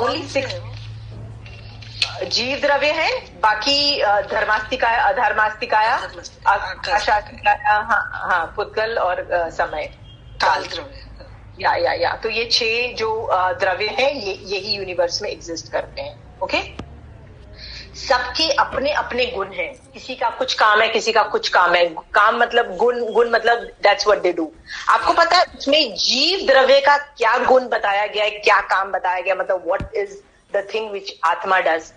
ओनली 6 जीव द्रव्य है, बाकी धर्मास्तिकाय, अधर्मास्तिकाया, आकाशास्तिकाया, हाँ, पुद्गल और समय काल द्रव्य, या तो ये 6 जो द्रव्य हैं, यही यूनिवर्स में एग्जिस्ट करते हैं, ओके? सबके अपने अपने गुण हैं, किसी का कुछ काम है, किसी का कुछ काम है। काम मतलब गुण मतलब दैट्स व्हाट दे डू। आपको पता है उसमें जीव द्रव्य का क्या गुण बताया गया है, क्या काम बताया गया, मतलब what is the thing which आत्मा डज?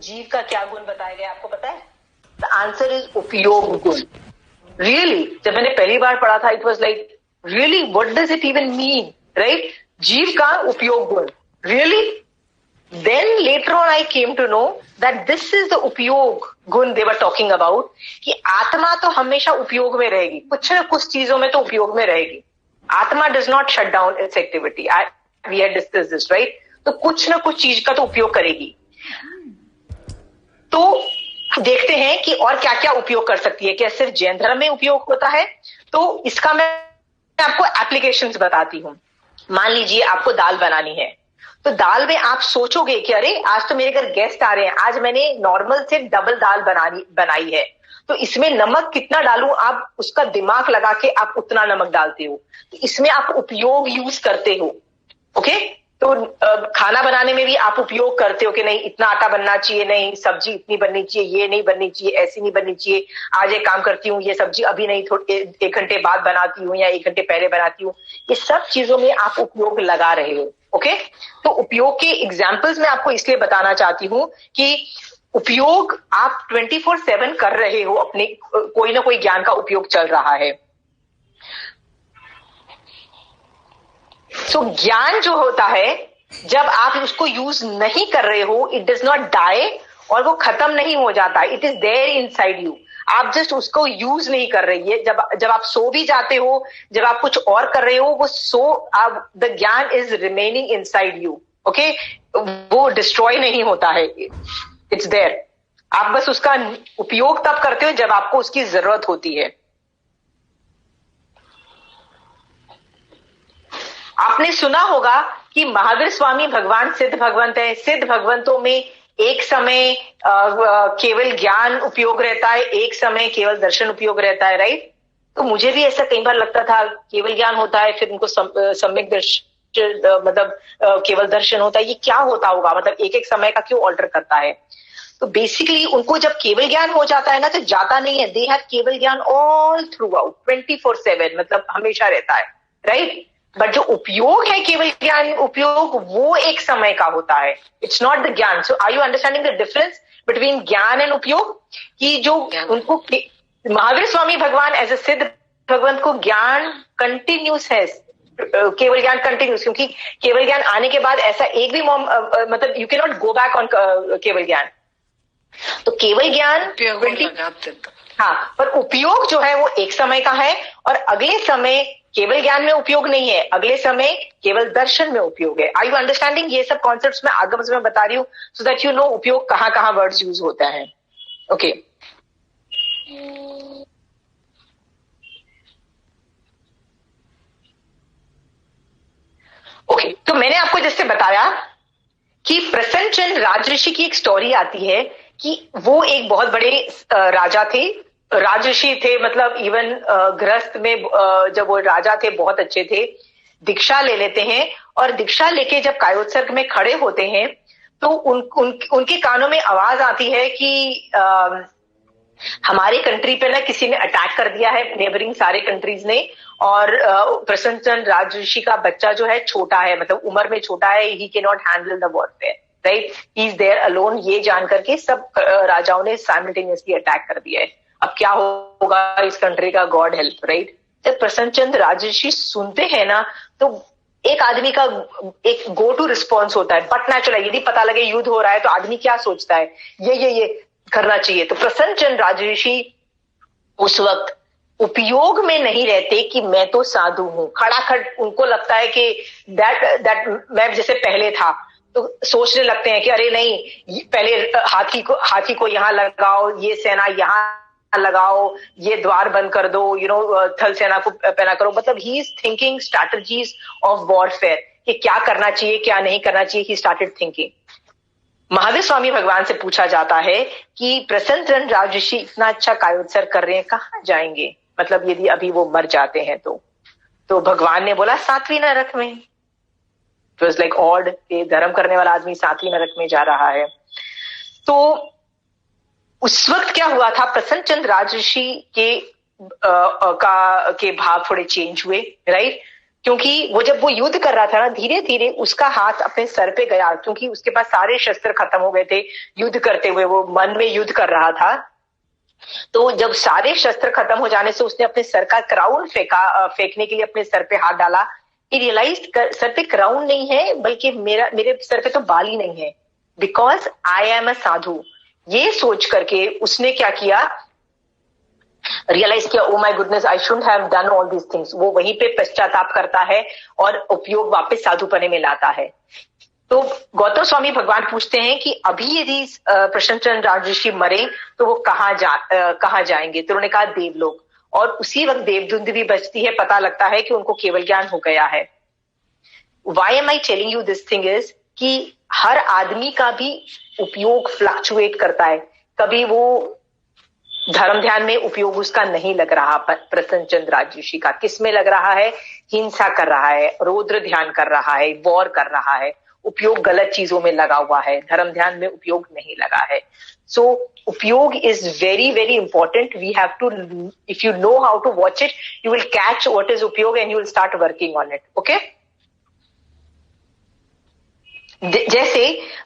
जीव का क्या गुण बताया गया आपको पता है? द आंसर इज उपयोग गुण। रियली जब मैंने पहली बार पढ़ा था, it was like really what does it even mean, right? जीव का उपयोग गुण, really? Then later on I came to know that this is the उपयोग गुण they were talking about, कि आत्मा तो हमेशा उपयोग में रहेगी, कुछ न कुछ चीजों में तो उपयोग में रहेगी। आत्मा does not shut down its activity. We had discussed this, right? तो कुछ न कुछ चीज का तो उपयोग करेगी। तो देखते हैं कि और क्या क्या उपयोग कर सकती है। क्या सिर्फ जैन धर्म में उपयोग होता है? तो इसका मैं आपको एप्लीकेशंस बताती हूँ। मान लीजिए आपको दाल बनानी है, तो दाल में आप सोचोगे कि अरे आज तो मेरे घर गेस्ट आ रहे हैं, आज मैंने नॉर्मल से डबल दाल बनाई है, तो इसमें नमक कितना डालूं, आप उसका दिमाग लगा के आप उतना नमक डालते हो। तो इसमें आप उपयोग यूज करते हो, ओके? तो खाना बनाने में भी आप उपयोग करते हो कि नहीं इतना आटा बनना चाहिए, नहीं सब्जी इतनी बननी चाहिए, ये नहीं बननी चाहिए, ऐसी नहीं बननी चाहिए, आज एक काम करती हूँ, ये सब्जी अभी नहीं, थोड़े 1 घंटे बाद बनाती हूँ या 1 घंटे पहले बनाती हूँ। ये सब चीजों में आप उपयोग लगा रहे हो, ओके? तो उपयोग के एग्जाम्पल्स मैं आपको इसलिए बताना चाहती हूँ कि उपयोग आप 24/7 कर रहे हो, अपने कोई ना कोई ज्ञान का उपयोग चल रहा है। तो ज्ञान जो होता है, जब आप उसको यूज नहीं कर रहे हो, इट डज नॉट डाई, और वो खत्म नहीं हो जाता, it is there inside you. आप जस्ट उसको यूज नहीं कर रही है। जब आप सो भी जाते हो, जब आप कुछ और कर रहे हो, वो द ज्ञान is remaining inside you, okay? वो डिस्ट्रॉय नहीं होता है, इट्स देयर। आप बस उसका उपयोग तब करते हो जब आपको उसकी जरूरत होती है। आपने सुना होगा कि महावीर स्वामी भगवान सिद्ध भगवंत है। सिद्ध भगवंतों में एक समय केवल ज्ञान उपयोग रहता है, एक समय केवल दर्शन उपयोग रहता है, राइट? तो मुझे भी ऐसा कई बार लगता था, केवल ज्ञान होता है, फिर उनको सम्यक दर्शन, मतलब केवल दर्शन होता है, ये क्या होता होगा, मतलब एक एक समय का क्यों ऑल्टर करता है? तो बेसिकली उनको जब केवल ज्ञान हो जाता है ना, तो जाता नहीं है, दे हैव केवल ज्ञान ऑल थ्रू आउट 24/7, मतलब हमेशा रहता है, राइट? बट जो उपयोग है केवल ज्ञान उपयोग, वो एक समय का होता है, it's not the gyan. So are you understanding the difference between gyan and upayog? कि जो उनको महावीर स्वामी भगवान एज ए सिद्ध भगवंत को ज्ञान कंटिन्यूस है, केवल ज्ञान कंटिन्यूस, क्योंकि केवल ज्ञान आने के बाद ऐसा एक भी मतलब you can not go back on केवल ज्ञान। तो केवल ज्ञान उपयोग 20 लगाते तो हाँ, पर उपयोग जो है वो एक समय का है, और अगले समय केवल ज्ञान में उपयोग नहीं है, अगले समय केवल दर्शन में उपयोग है। Are you understanding? ये सब कॉन्सेप्ट्स में आगम से मैं बता रही हूँ सो दैट यू नो उपयोग कहाँ कहाँ वर्ड्स यूज होता है। ओके ओके, तो मैंने आपको जैसे बताया कि प्रसन्न चंद्र राजऋषि की एक स्टोरी आती है कि वो एक बहुत बड़े राजा थे, राजऋषि थे, मतलब इवन गृहस्थ में जब वो राजा थे बहुत अच्छे थे। दीक्षा ले लेते हैं, और दीक्षा लेके जब कायोत्सर्ग में खड़े होते हैं तो उनके कानों में आवाज आती है कि हमारे कंट्री पे ना किसी ने अटैक कर दिया है, नेबरिंग सारे कंट्रीज ने, और प्रसन्न चंद्र राजऋषि का बच्चा जो है छोटा है, मतलब उम्र में छोटा है, he can not handle the warfare, right, he is there alone. ये जान करके सब राजाओं ने साइमल्टेनियसली अटैक कर दिया है। अब क्या होगा इस कंट्री का, गॉड हेल्प, राइट। जब प्रसन्न चंद्र राजऋषि सुनते हैं ना, तो एक आदमी का एक गो टू रिस्पॉन्स होता है, बट नेचुरल, यदि पता लगे युद्ध हो रहा है तो आदमी क्या सोचता है, ये करना चाहिए। तो प्रसन्न चंद्र राजऋषि उस वक्त उपयोग में नहीं रहते कि मैं तो साधु हूं, खड़ाखड़ उनको लगता है कि दैट मैं जैसे पहले था, तो सोचने लगते हैं कि अरे नहीं, पहले हाथी को यहाँ लगाओ, ये सेना यहाँ लगाओ, ये द्वार बंद कर दो, थल सेना को पैना करो। मतलब he is thinking strategies of warfare कि क्या करना चाहिए क्या नहीं करना चाहिए, he started thinking. Mahavir Swami भगवान से पूछा जाता है कि प्रसन्न चंद्र राजऋषि इतना अच्छा कायोत्सर्ग कर रहे हैं, कहाँ जाएंगे, मतलब यदि अभी वो मर जाते हैं तो भगवान ने बोला 7वीं नरक में। इट वाज लाइक ऑड, धर्म करने वाला आदमी 7वीं नरक में जा रहा है। तो उस वक्त क्या हुआ था, प्रसन्न चंद्र राजऋषि के भाव थोड़े चेंज हुए, राइट, क्योंकि वो जब वो युद्ध कर रहा था ना, धीरे धीरे उसका हाथ अपने सर पे गया, क्योंकि उसके पास सारे शस्त्र खत्म हो गए थे युद्ध करते हुए, वो मन में युद्ध कर रहा था। तो जब सारे शस्त्र खत्म हो जाने से उसने अपने सर का क्राउन फेंकने के लिए अपने सर पे हाथ डाला। ही रियलाइज सर पे क्राउन नहीं है, बल्कि मेरे सर पे तो बाल ही नहीं है, बिकॉज आई एम अ साधु। ये सोच करके उसने क्या किया, रियलाइज किया, oh my goodness, I should have done all these things. वो वहीं पे पश्चाताप करता है और उपयोग वापस साधुपने में लाता है। तो गौतम स्वामी भगवान पूछते हैं कि अभी यदि प्रसन्न चंद्र राजऋषि मरे तो वो कहाँ जाएंगे, तो उन्होंने कहा देवलोक। और उसी वक्त देवदुंद भी बजती है, पता लगता है कि उनको केवल ज्ञान हो गया है। Why am I telling you this thing is कि हर आदमी का भी उपयोग फ्लक्चुएट करता है। कभी वो धर्म ध्यान में उपयोग उसका नहीं लग रहा, प्रसन्न चंद्र राजऋषि का किस में लग रहा है, हिंसा कर रहा है, रौद्र ध्यान कर रहा है, वॉर कर रहा है, उपयोग गलत चीजों में लगा हुआ है, धर्म ध्यान में उपयोग नहीं लगा है। So upayog is very very important. We have to, if you know how to watch it, you will catch what is upayog and you will start working on it. Okay, जैसे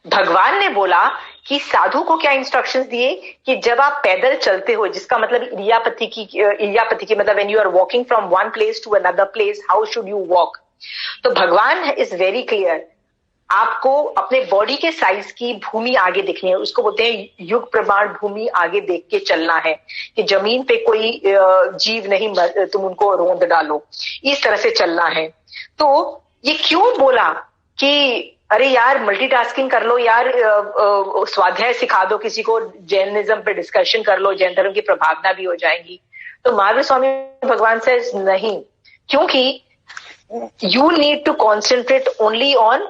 भगवान ने बोला कि साधु को क्या इंस्ट्रक्शंस दिए कि जब आप पैदल चलते हो, जिसका मतलब इरियापति की मतलब when you are walking from one place to another place, how should you walk. तो भगवान इज वेरी क्लियर, आपको अपने बॉडी के साइज की भूमि आगे दिखनी है, उसको बोलते हैं युग प्रमाण भूमि आगे देख के चलना है, कि जमीन पे कोई जीव नहीं, तुम उनको रोंद डालो, इस तरह से चलना है। तो ये क्यों बोला कि अरे यार मल्टीटास्किंग कर लो यार, स्वाध्याय सिखा दो किसी को, जैनिज्म पे डिस्कशन कर लो, जैन धर्म की प्रभावना भी हो जाएंगी। तो महावीर स्वामी भगवान से नहीं, क्योंकि you need to concentrate only on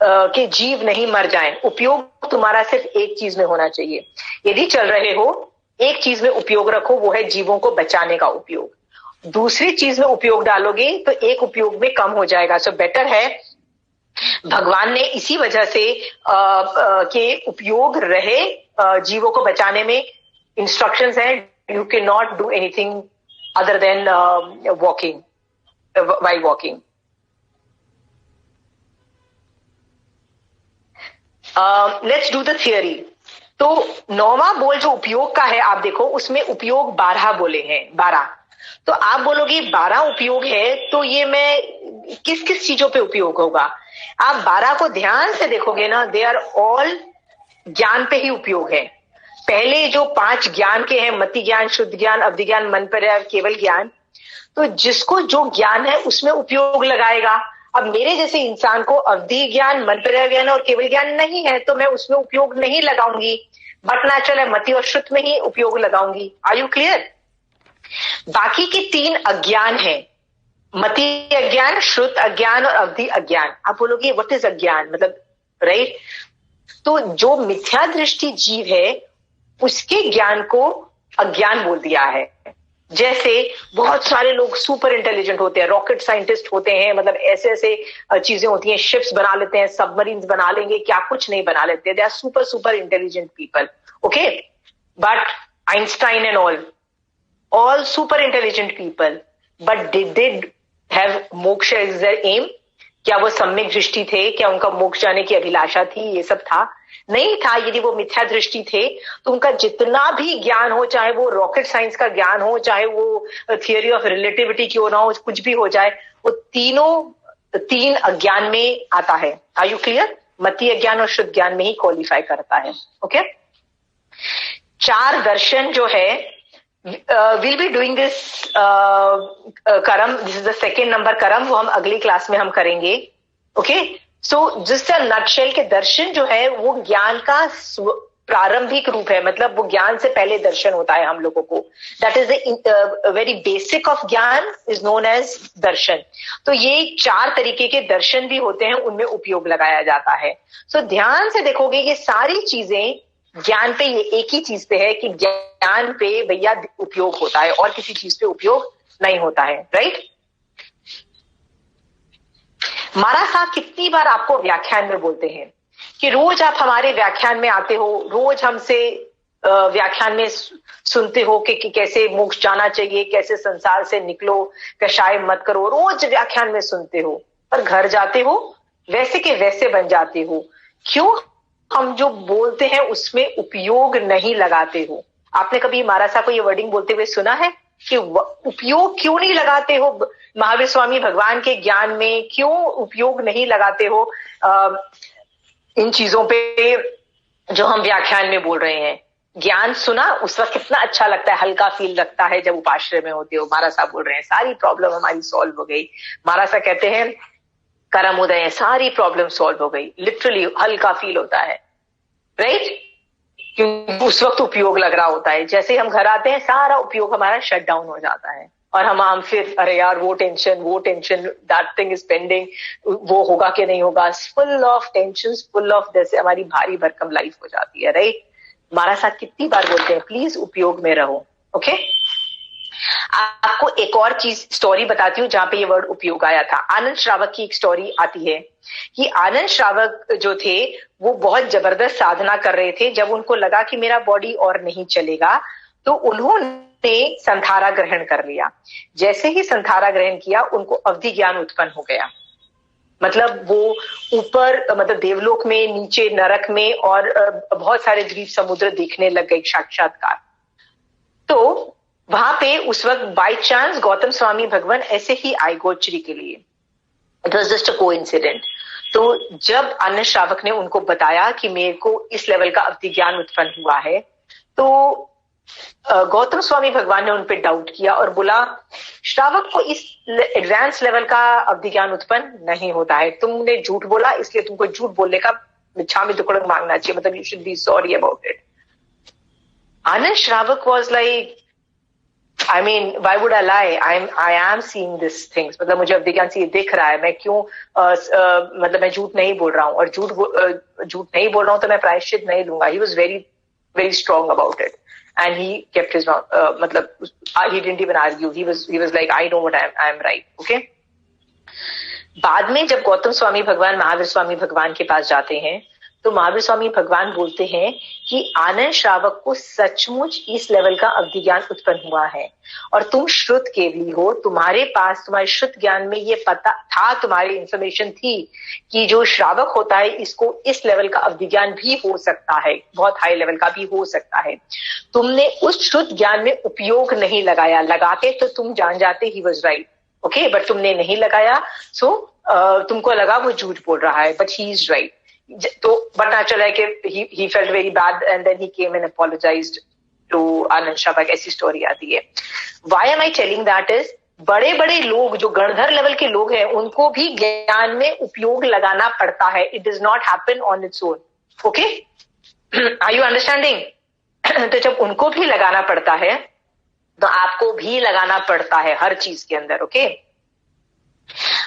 कि जीव नहीं मर जाएं। उपयोग तुम्हारा सिर्फ एक चीज में होना चाहिए। यदि चल रहे हो, एक चीज में उपयोग रखो, वो है जीवों को बचाने का उपयोग। दूसरी चीज में उपयोग डालोगे तो एक उपयोग में कम हो जाएगा। सो बेटर है, भगवान ने इसी वजह से के उपयोग रहे जीवों को बचाने में इंस्ट्रक्शंस हैं, you can not do anything other than walking, while walking. Let's do the theory. तो 9वां बोल जो उपयोग का है, आप देखो उसमें उपयोग 12 बोले हैं, 12। तो आप बोलोगे 12 उपयोग है, तो ये मैं किस किस चीजों पे उपयोग होगा। आप 12 को ध्यान से देखोगे ना, दे आर ऑल ज्ञान पे ही उपयोग है। पहले जो 5 ज्ञान के हैं, मति ज्ञान, शुद्ध ज्ञान, अवधि ज्ञान, मन पर्याय, केवल ज्ञान, तो जिसको जो ज्ञान है उसमें उपयोग लगाएगा। अब मेरे जैसे इंसान को अवधि ज्ञान, मन पर्याय ज्ञान और केवल ज्ञान नहीं है, तो मैं उसमें उपयोग नहीं लगाऊंगी, बट नेचुरल है मति और शुद्ध में ही उपयोग लगाऊंगी। Are you clear? बाकी के 3 अज्ञान है, मति अज्ञान, श्रुत अज्ञान और अवधि अज्ञान। आप बोलोगे व्हाट इज अज्ञान, मतलब राइट? तो जो मिथ्या दृष्टि जीव है उसके ज्ञान को अज्ञान बोल दिया है। जैसे बहुत सारे लोग सुपर इंटेलिजेंट होते हैं, रॉकेट साइंटिस्ट होते हैं, मतलब ऐसे ऐसे चीजें होती हैं, शिप्स बना लेते हैं, सबमरीन्स बना लेंगे, क्या कुछ नहीं बना लेते, they are super super intelligent people, okay? But Einstein and all super intelligent people, but did they have moksha as their aim? क्या वो सम्यक दृष्टि थे? क्या उनका मोक्ष जाने की अभिलाषा थी? ये सब था? नहीं था। यदि वो मिथ्या दृष्टि थे तो उनका जितना भी ज्ञान हो, चाहे वो रॉकेट साइंस का ज्ञान हो, चाहे वो थियोरी ऑफ रिलेटिविटी क्यों ना हो, कुछ भी हो जाए, वो तीनों 3 अज्ञान में आता है। Are you clear? मति अज्ञान और शुद्ध ज्ञान में ही क्वालिफाई करता है, ओके? 4 दर्शन जो है, we'll be doing this कर्म, this is the second number कर्म, वो हम अगली क्लास में हम करेंगे, ओके? सो जिस नटशेल के दर्शन जो है वो ज्ञान का प्रारंभिक रूप है, मतलब वो ज्ञान से पहले दर्शन होता है हम लोगों को। That is the very basic of ज्ञान इज नोन एज दर्शन। तो ये 4 तरीके के दर्शन भी होते हैं, उनमें उपयोग लगाया जाता है। सो ध्यान से देखोगे ये सारी चीजें ज्ञान पे, ये एक ही चीज पे है कि ज्ञान पे भैया उपयोग होता है और किसी चीज पे उपयोग नहीं होता है, राइट? महाराज साहब कितनी बार आपको व्याख्यान में बोलते हैं कि रोज आप हमारे व्याख्यान में आते हो, रोज हमसे व्याख्यान में सुनते हो कि कैसे मोक्ष जाना चाहिए, कैसे संसार से निकलो, कषाय मत करो, रोज व्याख्यान में सुनते हो, पर घर जाते हो वैसे के वैसे बन जाते हो। क्यों? हम जो बोलते हैं उसमें उपयोग नहीं लगाते हो। आपने कभी महाराज साहब को ये वर्डिंग बोलते हुए सुना है कि उपयोग क्यों नहीं लगाते हो? महावीर स्वामी भगवान के ज्ञान में क्यों उपयोग नहीं लगाते हो इन चीजों पे जो हम व्याख्यान में बोल रहे हैं? ज्ञान सुना उस वक्त कितना अच्छा लगता है, हल्का फील लगता है जब उपाश्रय में होते हो। महाराज साहब बोल रहे हैं सारी प्रॉब्लम हमारी सॉल्व हो गई। महाराज साहब कहते हैं कर्म उदय है, सारी प्रॉब्लम सॉल्व हो गई। लिटरली हल्का फील होता है, राइट? क्योंकि उस वक्त उपयोग लग रहा होता है। जैसे हम घर आते हैं सारा उपयोग हमारा शट डाउन हो जाता है और हम फिर अरे यार वो tension, that thing is pending, वो होगा कि नहीं होगा, full of tension, full of, जैसे हमारी भारी भरकम लाइफ हो जाती है, राइट? हमारा साथ कितनी बार बोलते हैं प्लीज उपयोग में रहो, ओके? आपको एक और चीज स्टोरी बताती हूँ जहां पे ये वर्ड उपयोग आया था। आनंद श्रावक की एक स्टोरी आती है कि आनंद श्रावक जो थे वो बहुत जबरदस्त साधना कर रहे थे। जब उनको लगा कि मेरा बॉडी और नहीं चलेगा तो उन्होंने संथारा ग्रहण कर लिया। जैसे ही संथारा ग्रहण किया उनको अवधि ज्ञान उत्पन्न हो गया। मतलब वो ऊपर, मतलब देवलोक में, नीचे नरक में और बहुत सारे द्वीप समुद्र देखने लग गए साक्षात्कार। तो वहां पे उस वक्त बाय चांस गौतम स्वामी भगवान ऐसे ही आए गोचरी के लिए। It was just a coincident. तो जब आनंद श्रावक ने उनको बताया कि मेरे को इस लेवल का अवधि ज्ञान उत्पन्न हुआ है, तो गौतम स्वामी भगवान ने उन पे डाउट किया और बोला श्रावक को इस एडवांस लेवल का अवधि ज्ञान उत्पन्न नहीं होता है, तुमने झूठ बोला, इसलिए तुमको झूठ बोलने का मिच्छामि दुक्कड़म मांगना चाहिए, मतलब you should be sorry about it. Anand Shravak was like, I mean, why would I lie? I am seeing these things. मतलब मुझे अवधि ज्ञान से ये दिख रहा है, मैं क्यों मतलब मैं झूठ नहीं बोल रहा हूँ, और झूठ नहीं बोल रहा हूँ तो मैं प्रायश्चित नहीं लूंगा। He was very very strong about it and he kept his मतलब he didn't even argue. He was like, I know what I am right. Okay. बाद में जब गौतम स्वामी भगवान महावीर स्वामी भगवान के पास जाते हैं तो महावीर स्वामी भगवान बोलते हैं कि आनंद श्रावक को सचमुच इस लेवल का अवधि ज्ञान उत्पन्न हुआ है और तुम श्रुत केवली हो, तुम्हारे पास तुम्हारे श्रुत ज्ञान में ये पता था, तुम्हारी इंफॉर्मेशन थी कि जो श्रावक होता है इसको इस लेवल का अवधि ज्ञान भी हो सकता है, बहुत हाई लेवल का भी हो सकता है। तुमने उस श्रुत ज्ञान में उपयोग नहीं लगाया, लगाते तो तुम जान जाते he was right, okay, but तुमने नहीं लगाया। सो तुमको लगा वो झूठ बोल रहा है, बट ही इज राइट। तो बट चला है कि he felt very bad and then he came and apologized to आनंद शाबक, ऐसी स्टोरी आती है. Why am I telling that is, बड़े बड़े लोग जो गणधर लेवल के लोग हैं उनको भी ज्ञान में उपयोग लगाना पड़ता है. It does not happen on its own. Okay? Are you understanding? तो जब उनको भी लगाना पड़ता है तो आपको भी लगाना पड़ता है हर चीज के अंदर. ओके?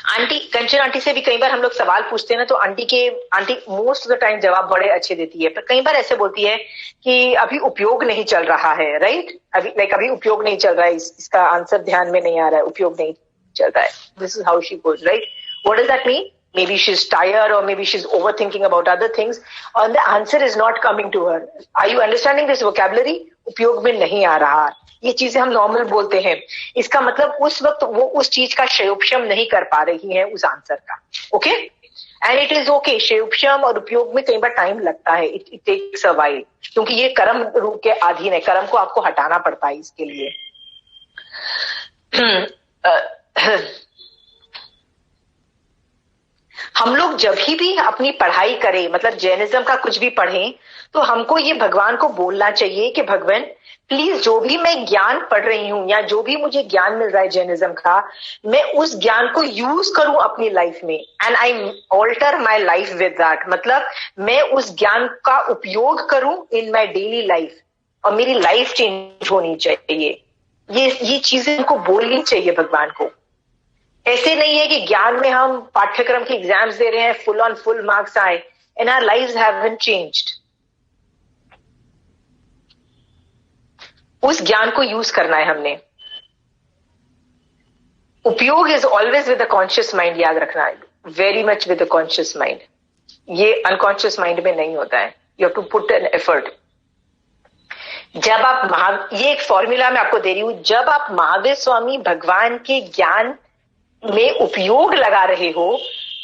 आंटी, कंचन आंटी से भी कई बार हम लोग सवाल पूछते हैं ना, तो aunty most of the time जवाब बड़े अच्छे देती है, पर कई बार ऐसे बोलती है कि अभी उपयोग नहीं चल रहा है. राइट? अभी उपयोग नहीं चल रहा है, इसका आंसर ध्यान में नहीं आ रहा है, उपयोग नहीं चल रहा है. This is how she goes. Right? What does that mean? Maybe she's tired or maybe she's overthinking about other things and the answer is not coming to her. Are you understanding this vocabulary? उपयोग में नहीं आ रहा. ये चीजें हम नॉर्मल बोलते हैं. इसका मतलब उस वक्त वो उस चीज का शयोपशम नहीं कर पा रही है उस आंसर का. Okay? And it is okay. शयोपशम और उपयोग में कई बार टाइम लगता है. इट टेक्स अ व्हाइल, क्योंकि ये कर्म रूप के अधीन है. कर्म को आपको हटाना पड़ता है इसके लिए. हम लोग जब भी अपनी पढ़ाई करें, मतलब जैनिज्म का कुछ भी पढ़ें, तो हमको ये भगवान को बोलना चाहिए कि भगवान प्लीज जो भी मैं ज्ञान पढ़ रही हूं या जो भी मुझे ज्ञान मिल रहा है जैनिज्म का, मैं उस ज्ञान को यूज करूं अपनी लाइफ में and I alter my life with that. मतलब मैं उस ज्ञान का उपयोग करूं इन माई डेली लाइफ और मेरी लाइफ चेंज होनी चाहिए. ये चीजें हमको बोलनी चाहिए भगवान को. ऐसे नहीं है कि ज्ञान में हम पाठ्यक्रम के एग्जाम्स दे रहे हैं, फुल ऑन फुल मार्क्स आए and our lives haven't changed. उस ज्ञान को यूज करना है हमने. उपयोग is always with the conscious mind. याद रखना है, very much with the conscious mind. ये अनकॉन्शियस माइंड में नहीं होता है. You have to put an effort. जब आप ये एक फॉर्मूला मैं आपको दे रही हूं, जब आप महावीर स्वामी भगवान के ज्ञान में उपयोग लगा रहे हो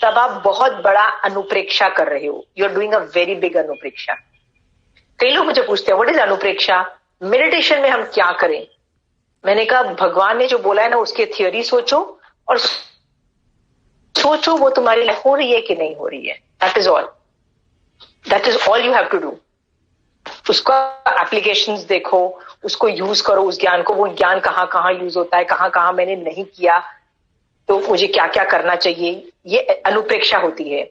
तब आप बहुत बड़ा अनुप्रेक्षा कर रहे हो. You are doing a very big anupreksha. कई लोग मुझे पूछते हैं व्हाट इज अनुप्रेक्षा, मेडिटेशन में हम क्या करें. मैंने कहा भगवान ने जो बोला है ना उसके थियोरी सोचो और सोचो वो तुम्हारी लाइफ हो रही है कि नहीं हो रही है. That is all. That is all you have to do. उसका एप्लीकेशंस देखो, उसको यूज करो उस ज्ञान को. वो ज्ञान कहाँ कहाँ यूज होता है, कहाँ कहाँ मैंने नहीं किया तो मुझे क्या क्या करना चाहिए, ये अनुप्रेक्षा होती है.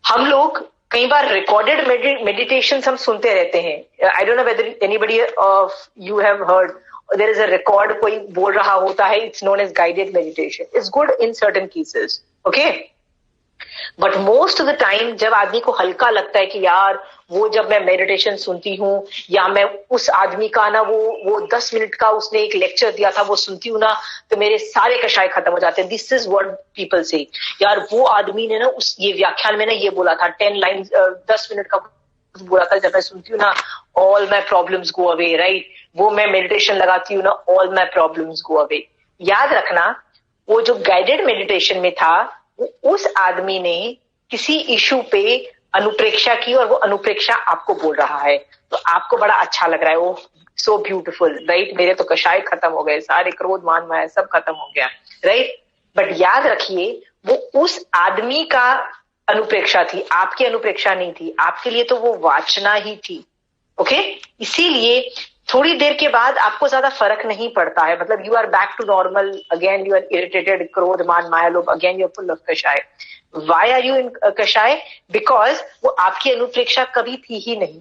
हम लोग कई बार रिकॉर्डेड मेडिटेशन हम सुनते रहते हैं. I don't know whether anybody of you have heard, there is a record, कोई बोल रहा होता है, it's known as guided meditation. It's good in certain cases. Okay? But most of the time जब आदमी को हल्का लगता है कि यार वो जब मैं मेडिटेशन सुनती हूँ या मैं उस आदमी का ना वो 10 मिनट का उसने एक लेक्चर दिया था वो सुनती हूँ ना, तो मेरे सारे कषाय खत्म हो जाते हैं. दिस इज व्हाट पीपल से. यार वो आदमी ने ना ये व्याख्यान में ना ये बोला था, 10 लाइन 10 मिनट का बोला था, जब मैं सुनती हूँ ना all my problems go away. Right? वो मैं मेडिटेशन लगाती हूँ ना all my problems go away. याद रखना, वो जो गाइडेड मेडिटेशन में था उस आदमी ने किसी इशू पे अनुप्रेक्षा की और वो अनुप्रेक्षा आपको बोल रहा है, तो आपको बड़ा अच्छा लग रहा है. वो सो ब्यूटीफुल. राइट? मेरे तो कषाय खत्म हो गए, सारे क्रोध मान माया सब खत्म हो गया. राइट? बट याद रखिए वो उस आदमी का अनुप्रेक्षा थी, आपकी अनुप्रेक्षा नहीं थी. आपके लिए तो वो वाचना ही थी. ओके? इसीलिए थोड़ी देर के बाद आपको ज्यादा फर्क नहीं पड़ता है. मतलब you are back to normal again. You are irritated, krodh मान maya lobh, again you are full of kashaya. Why are you in kashaya? Because वो आपकी अनुप्रेक्षा कभी थी ही नहीं.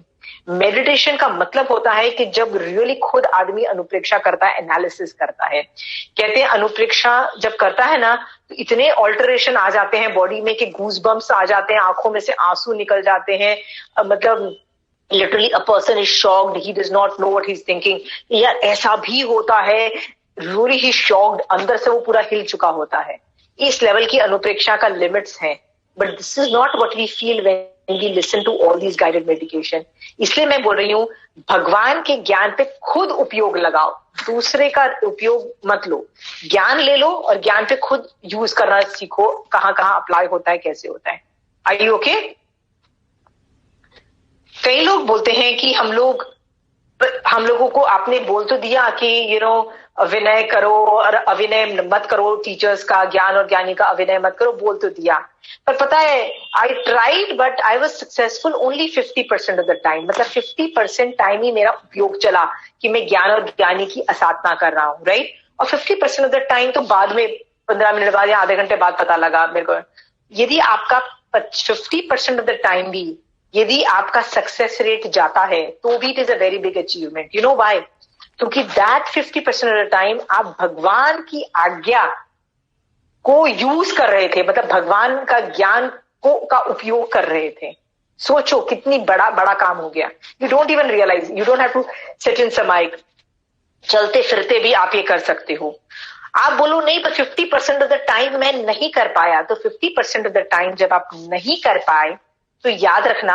मेडिटेशन का मतलब होता है कि जब रियली खुद आदमी अनुप्रेक्षा करता है, एनालिसिस करता है. कहते हैं अनुप्रेक्षा जब करता है ना तो इतने ऑल्टरेशन आ जाते हैं बॉडी में कि गूज बम्स आ जाते हैं, आंखों में से आंसू निकल जाते हैं. मतलब literally a person is shocked, he does not know what he's thinking. यार ऐसा भी होता है, really he shocked, अंदर से वो पूरा हिल चुका होता है. इस लेवल की अनुप्रेक्षा का लिमिट्स हैं. But this is not what we feel when we listen to all these guided meditation. इसलिए मैं बोल रही हूँ भगवान के ज्ञान पे खुद उपयोग लगाओ, दूसरे का उपयोग मत लो. ज्ञान ले लो और ज्ञान पे खुद यूज करना सीखो, कहाँ कहाँ अप्लाई होता है, कैसे होता है. Are you okay? कई लोग बोलते हैं कि हम लोगों को आपने बोल तो दिया कि अभिनय करो और अभिनय मत करो, टीचर्स का, ज्ञान और ज्ञानी का अभिनय मत करो, बोल तो दिया, पर पता है I tried but I was successful only 50% of the time. मतलब 50% टाइम ही मेरा उपयोग चला कि मैं ज्ञान और ज्ञानी की असाधना कर रहा हूँ, राइट। और 50% ऑफ द टाइम तो बाद में 15 मिनट बाद या आधे घंटे बाद पता लगा मेरे को। यदि आपका 50% ऑफ द टाइम भी यदि आपका सक्सेस रेट जाता है तो भी it is a very big achievement. You know why? क्योंकि दैट 50% ऑफ द टाइम आप भगवान की आज्ञा को यूज कर रहे थे, मतलब भगवान का ज्ञान का उपयोग कर रहे थे। सोचो कितनी बड़ा काम हो गया। You don't even realise, you don't have to sit in समाइक, चलते फिरते भी आप ये कर सकते हो। आप बोलो नहीं पर 50% ऑफ द टाइम मैं नहीं कर पाया, तो 50% ऑफ द टाइम जब आप नहीं कर पाए तो याद रखना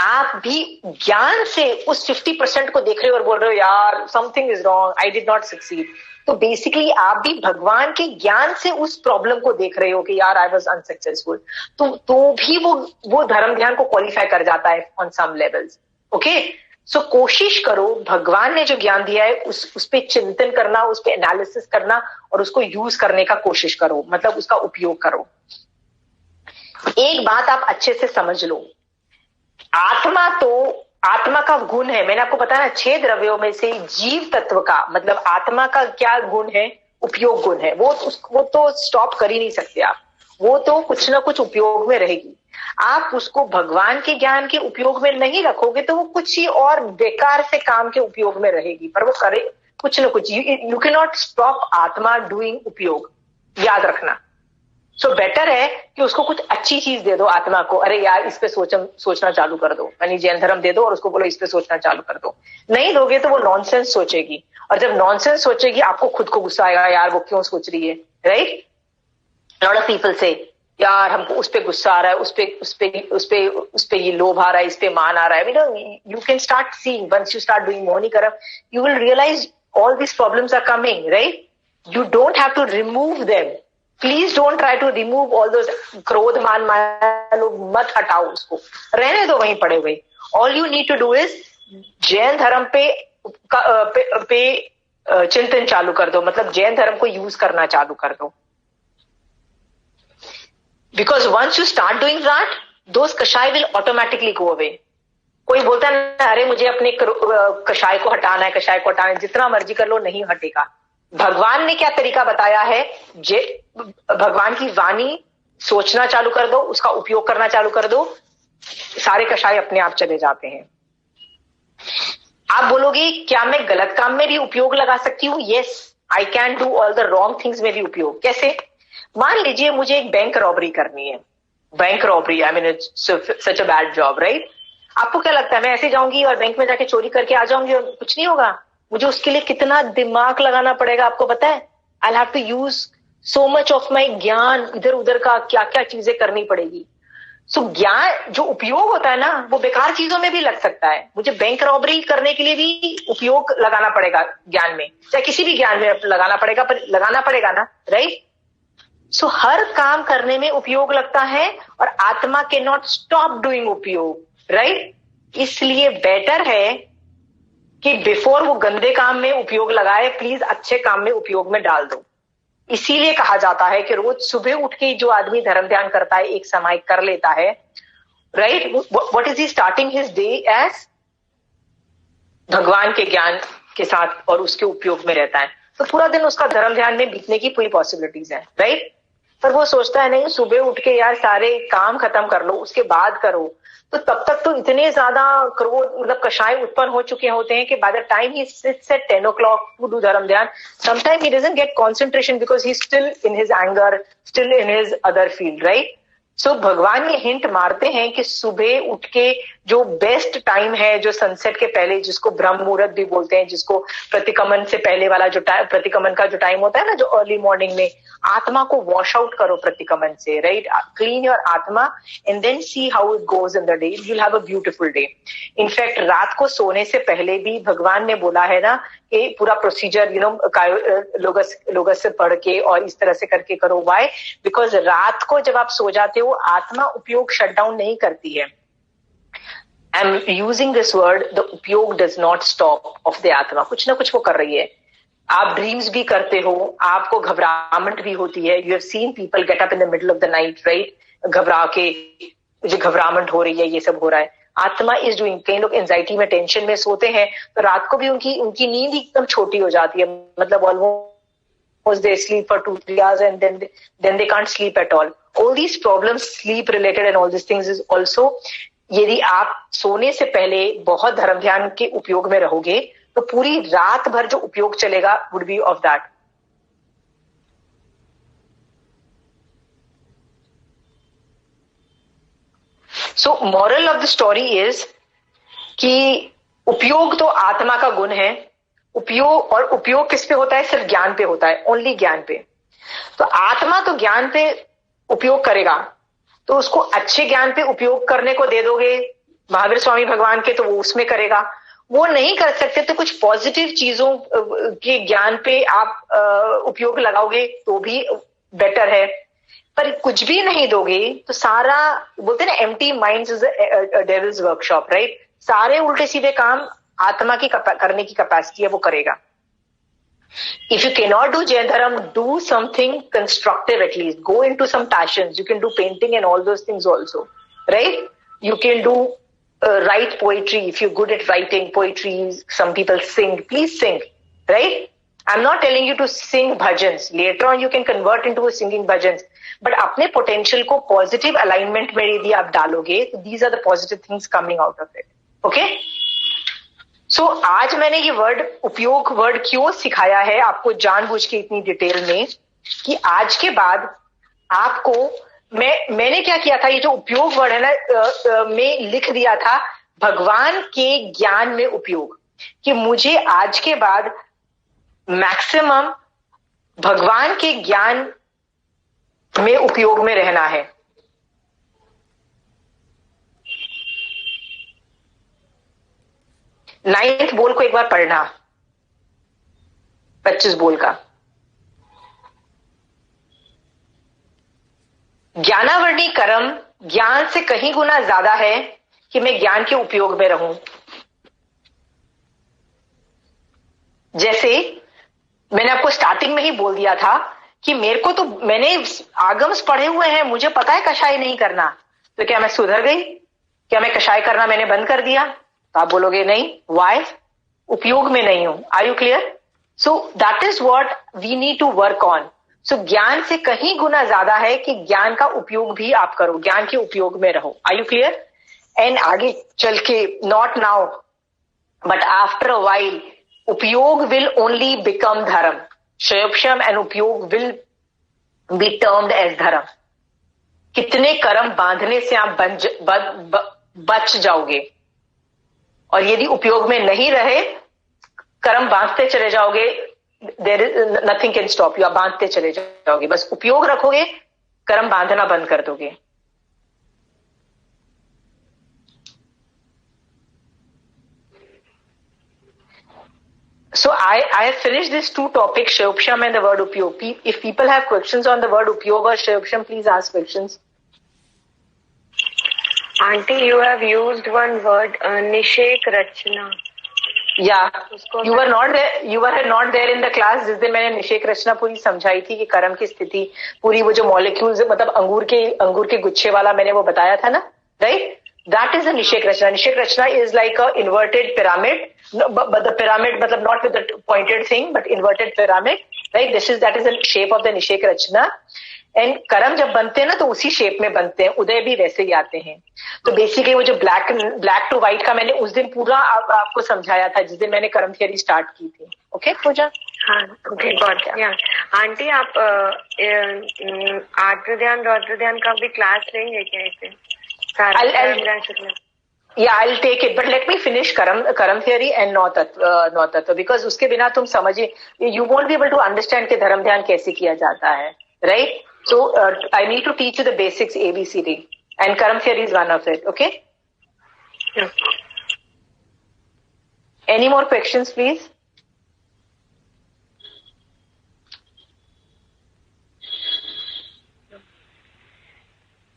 आप भी ज्ञान से उस 50% को देख रहे हो और बोल रहे हो यार something is wrong, I did not succeed. तो बेसिकली आप भी भगवान के ज्ञान से उस प्रॉब्लम को देख रहे हो कि यार आई वाज अनसक्सेसफुल, तो भी वो धर्म ध्यान को क्वालिफाई कर जाता है ऑन सम लेवल्स। ओके, सो कोशिश करो भगवान ने जो ज्ञान दिया है उस पे चिंतन करना, उस पे एनालिसिस करना और उसको यूज करने का कोशिश करो, मतलब उसका उपयोग करो। एक बात आप अच्छे से समझ लो, आत्मा का गुण है, मैंने आपको बताया ना 6 द्रव्यों में से जीव तत्व का मतलब आत्मा का क्या गुण है? उपयोग गुण है। वो तो स्टॉप कर ही नहीं सकते आप, वो तो कुछ ना कुछ उपयोग में रहेगी। आप उसको भगवान के ज्ञान के उपयोग में नहीं रखोगे तो वो कुछ ही और बेकार से काम के उपयोग में रहेगी, पर वो करे कुछ ना कुछ। यू कैन नॉट स्टॉप आत्मा डूइंग उपयोग, याद रखना। सो बेटर है कि उसको कुछ अच्छी चीज दे दो आत्मा को। अरे यार इस पे सोचना चालू कर दो, यानी जैन धर्म दे दो और उसको बोलो इस पे सोचना चालू कर दो। नहीं दोगे तो वो नॉनसेंस सोचेगी, और जब नॉनसेंस सोचेगी आपको खुद को गुस्सा आएगा, यार वो क्यों सोच रही है, राइट। लॉट ऑफ पीपल से यार हमको उस पे गुस्सा आ रहा है, उस पे ये लोभ आ रहा है, इस पे मान आ रहा है। You can start seeing, once you start doing मोहनी कर्म, you will realise all this problems are coming, right. You don't have to remove them, please don't try to remove all those क्रोध मान माया लोग, मत हटाओ उसको, रहने दो वहीं पड़े हुए। All you need to do is Jain धर्म पे चिंतन चालू कर दो, मतलब जैन धर्म को यूज करना चालू कर दो। Because once you start doing that, those कषाय विल ऑटोमेटिकली गो अवे। कोई बोलता है ना अरे मुझे अपने कषाय को हटाना है, जितना मर्जी कर लो, नहीं हटेगा। भगवान ने क्या तरीका बताया है? भगवान की वाणी सोचना चालू कर दो, उसका उपयोग करना चालू कर दो, सारे कषाय अपने आप चले जाते हैं। आप बोलोगे क्या मैं गलत काम में भी उपयोग लगा सकती हूँ? Yes, I can do all the wrong things में भी उपयोग। कैसे? मान लीजिए मुझे एक बैंक रॉबरी करनी है, bank robbery, I mean it's such a bad job, right. आपको क्या लगता है मैं ऐसे जाऊंगी और बैंक में जाके चोरी करके आ जाऊंगी और कुछ नहीं होगा? मुझे उसके लिए कितना दिमाग लगाना पड़ेगा आपको पता है? I have to use so much of my gyan, इधर उधर का क्या क्या चीजें करनी पड़ेगी। सो ज्ञान जो उपयोग होता है ना वो बेकार चीजों में भी लग सकता है। मुझे बैंक रॉबरी करने के लिए भी उपयोग लगाना पड़ेगा ज्ञान में, चाहे किसी भी ज्ञान में लगाना पड़ेगा, पर लगाना पड़ेगा ना, राइट। सो हर काम करने में उपयोग लगता है और आत्मा के नॉट स्टॉप डूइंग उपयोग, राइट। इसलिए बेटर है कि बिफोर वो गंदे काम में उपयोग लगाए, प्लीज अच्छे काम में उपयोग में डाल दो। इसीलिए कहा जाता है कि रोज सुबह उठ के जो आदमी धर्म ध्यान करता है, एक समय कर लेता है, right, what is he starting his day as? भगवान के ज्ञान के साथ और उसके उपयोग में रहता है, तो पूरा दिन उसका धर्म ध्यान में बीतने की पूरी पॉसिबिलिटीज है, राइट। पर वो सोचता है नहीं सुबह उठ के यार सारे काम खत्म कर लो उसके बाद करो, तो तब तक तो इतने ज्यादा मतलब कषाय उत्पन्न हो चुके होते हैं कि by the time he sits at 10 o'clock to do धर्म ध्यान, sometime he doesn't get concentration because he still in his anger, still in his other field, right. So भगवान ये हिंट मारते हैं कि सुबह उठ के जो बेस्ट टाइम है, जो सनसेट के पहले, जिसको ब्रह्म मुहूर्त भी बोलते हैं, जिसको प्रतिक्रमण से पहले वाला जो प्रतिक्रमण का जो टाइम होता है ना, जो अर्ली मॉर्निंग में, आत्मा को वॉश आउट करो प्रतिक्रमण से, right, clean your atma and then see how it goes in the day, you will have a beautiful day. In fact रात को सोने से पहले भी भगवान ने बोला है ना कि पूरा प्रोसीजर लोगस से पढ़ के और इस तरह से करके करो। व्हाई? बिकॉज रात को जब आप सो जाते हो आत्मा उपयोग शट डाउन नहीं करती है। I am using this word, the उपयोग does not stop of the आत्मा, कुछ ना कुछ वो कर रही है। आप ड्रीम्स भी करते हो, आपको घबराहट भी होती है. You have seen people get up in the middle of the night, right, घबरा के, मुझे घबराहट हो रही है, ये सब हो रहा है. आत्मा इज डूइंग. कई लोग एंजाइटी में, टेंशन में सोते हैं तो रात को भी उनकी उनकी नींद एकदम छोटी हो जाती है, मतलब almost they sleep for 2-3 hours and then they can't sleep at all. All these problems, sleep related and all these things is also, यदि आप सोने से पहले बहुत धर्म ध्यान के उपयोग में रहोगे तो पूरी रात भर जो उपयोग चलेगा would be of that. So moral of the story is कि उपयोग तो आत्मा का गुण है. उपयोग, और उपयोग किस पे होता है? सिर्फ ज्ञान पे होता है, ओनली ज्ञान पे. तो आत्मा तो ज्ञान पे उपयोग करेगा, तो उसको अच्छे ज्ञान पे उपयोग करने को दे दोगे महावीर स्वामी भगवान के, तो वो उसमें करेगा. वो नहीं कर सकते तो कुछ पॉजिटिव चीजों के ज्ञान पे आप उपयोग लगाओगे तो भी बेटर है. पर कुछ भी नहीं दोगे तो सारा, बोलते हैं ना, empty minds is a devils workshop, right. सारे उल्टे सीधे काम आत्मा की करने की कैपेसिटी है, वो करेगा. If you cannot do Jain Dharam, do something constructive at least. Go into some passions. You can do painting and all those things also, right? You can do write poetry if you're good at writing poetry. Some people sing. Please sing, right? I'm not telling you to sing bhajans. Later on, you can convert into a singing bhajans. But अपने potential को positive alignment में यदि आप डालोगे, तो these are the positive things coming out of it. Okay? So, आज मैंने ये वर्ड, उपयोग वर्ड क्यों सिखाया है आपको जानबूझ के इतनी डिटेल में, कि आज के बाद आपको, मैंने क्या किया था, ये जो उपयोग वर्ड है ना, में लिख दिया था भगवान के ज्ञान में उपयोग, कि मुझे आज के बाद मैक्सिमम भगवान के ज्ञान में उपयोग में रहना है. नाइन्थ बोल को एक बार पढ़ना, 25 बोल का. ज्ञानावर्णी कर्म ज्ञान से कहीं गुना ज्यादा है कि मैं ज्ञान के उपयोग में रहूं. जैसे मैंने आपको स्टार्टिंग में ही बोल दिया था कि मेरे को तो, मैंने आगम्स पढ़े हुए हैं, मुझे पता है कषाय नहीं करना, तो क्या मैं सुधर गई? क्या मैं कषाय करना मैंने बंद कर दिया? तो आप बोलोगे नहीं. वाई? उपयोग में नहीं हूं. Are you clear? So that is what we need to work on. So ज्ञान से कहीं गुना ज्यादा है कि ज्ञान का उपयोग भी आप करो, ज्ञान के उपयोग में रहो. Are you clear? एंड आगे चल के, not now but after a while, उपयोग विल ओनली बिकम धर्म. शयोपशम एंड उपयोग विल बी टर्म्ड एज धर्म. कितने कर्म बांधने से आप बच जाओगे, और यदि उपयोग में नहीं रहे, कर्म बांधते चले जाओगे, there is nothing can stop you. आप बांधते चले जाओगे, बस उपयोग रखोगे, कर्म बांधना बंद कर दोगे. So I have finished these two topics, Shayopsham and the word Upyog. If people have questions on the word Upyog or Shayopsham, please ask questions. Auntie, you have used one word, Nishek Rachna. Yeah, you were not there. You were not there in the class जिस दिन मैंने निषेक रचना पूरी समझाई थी कि कर्म की स्थिति पूरी, वो जो मॉलिक्यूल्स, मतलब अंगूर के गुच्छे वाला मैंने वो बताया था ना, right? That is a Nishek Rachna. Nishek Rachna is like a inverted pyramid, but the pyramid, मतलब not with the pointed thing, but inverted pyramid, right? That is the shape of the Nishek Rachna. And कर्म जब बनते हैं ना तो उसी शेप में बनते हैं, उदय भी वैसे ही आते हैं. तो बेसिकली वो जो ब्लैक टू व्हाइट का मैंने उस दिन पूरा आपको समझाया था जिस दिन मैंने कर्म थियरी स्टार्ट की थी. ओके पूजा? हाँ, ओके, गॉट इट. या आंटी, आप आर्द्र ध्यान रौद्र ध्यान का भी क्लास लेंगे क्या इसे? Yeah, I'll take it, but let me finish Karam theory and Nau Tattva, because उसके बिना तुम समझिए, you won't be able to understand कि धर्म ध्यान कैसे किया जाता है, right? So I need to teach you the basics, ABCD, and Karam theory is one of it. Okay? Yeah. Any more questions, please?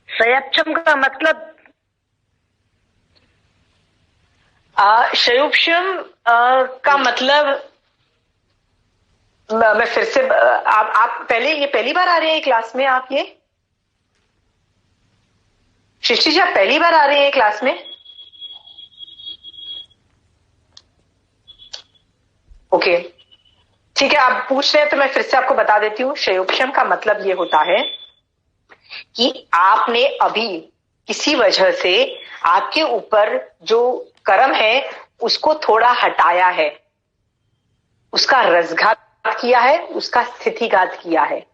शयोपशम का मतलब? शयोपशम का मतलब मैं फिर से आप पहले ये पहली बार आ रहे हैं क्लास में? आप ये सृष्टि जी आप पहली बार आ रहे हैं क्लास में? ओके ठीक है, आप पूछ रहे हैं तो मैं फिर से आपको बता देती हूँ। क्षयोपशम का मतलब ये होता है कि आपने अभी किसी वजह से आपके ऊपर जो कर्म है उसको थोड़ा हटाया है, उसका रसघात किया है, उसका स्थितिघात किया है,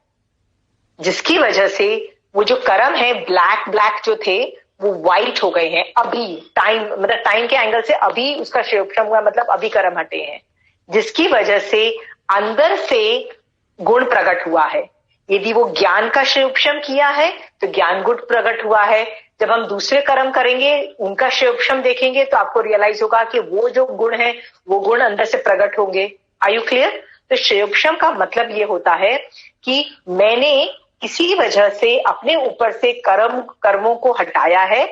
जिसकी वजह से वो जो कर्म है ब्लैक ब्लैक जो थे वो व्हाइट हो गए हैं। अभी टाइम मतलब टाइम के एंगल से अभी उसका क्षयोपशम हुआ, मतलब अभी कर्म हटे हैं, जिसकी वजह से अंदर से गुण प्रकट हुआ है। यदि वो ज्ञान का क्षयोपशम किया है तो ज्ञान गुण प्रकट हुआ है। जब हम दूसरे कर्म करेंगे उनका क्षयोपशम देखेंगे तो आपको रियलाइज होगा कि वो जो गुण है वो गुण अंदर से प्रकट होंगे। Are you clear? तो क्षयोपशम का मतलब ये होता है कि मैंने किसी वजह से अपने ऊपर से कर्मों को हटाया है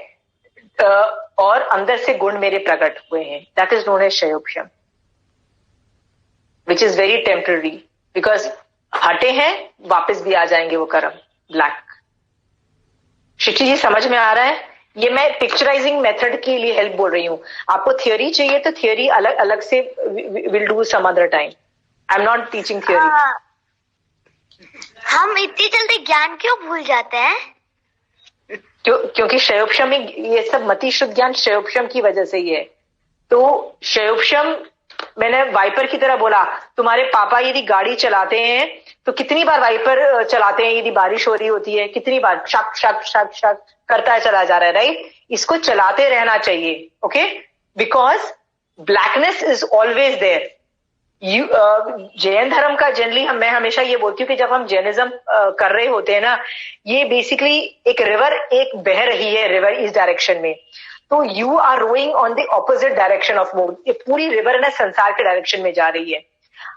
और अंदर से गुण मेरे प्रकट हुए हैं। दैट इज नोन एज क्षयोपशम, which is very temporary, because हटे हैं वापस भी आ जाएंगे वो कर्म ब्लैक। शिक्षी जी समझ में आ रहा है? ये मैं पिक्चराइजिंग मेथड के लिए हेल्प बोल रही हूं। आपको थियोरी चाहिए तो थियोरी अलग अलग से will do some other time. I am not teaching theory. हम इतनी जल्दी ज्ञान क्यों भूल जाते हैं? क्योंकि क्षयोपशम में ये सब मति शुद्ध ज्ञान क्षयोपशम की वजह से ही है। तो क्षयोपशम मैंने वाइपर की तरह बोला, तुम्हारे पापा यदि गाड़ी चलाते हैं तो कितनी बार वाइपर चलाते हैं? यदि बारिश हो रही होती है कितनी बार शक शक शक शक करता है चला जा रहा है, राइट? इसको चलाते रहना चाहिए, okay? Because blackness is always there. Jain धर्म का जनरली मैं हमेशा ये बोलती हूँ कि जब हम जैनिज्म कर रहे होते हैं ना, ये बेसिकली एक रिवर एक बह रही है रिवर इस डायरेक्शन में, तो you are rowing on the opposite direction of move. ये पूरी रिवर ना संसार के डायरेक्शन में जा रही है।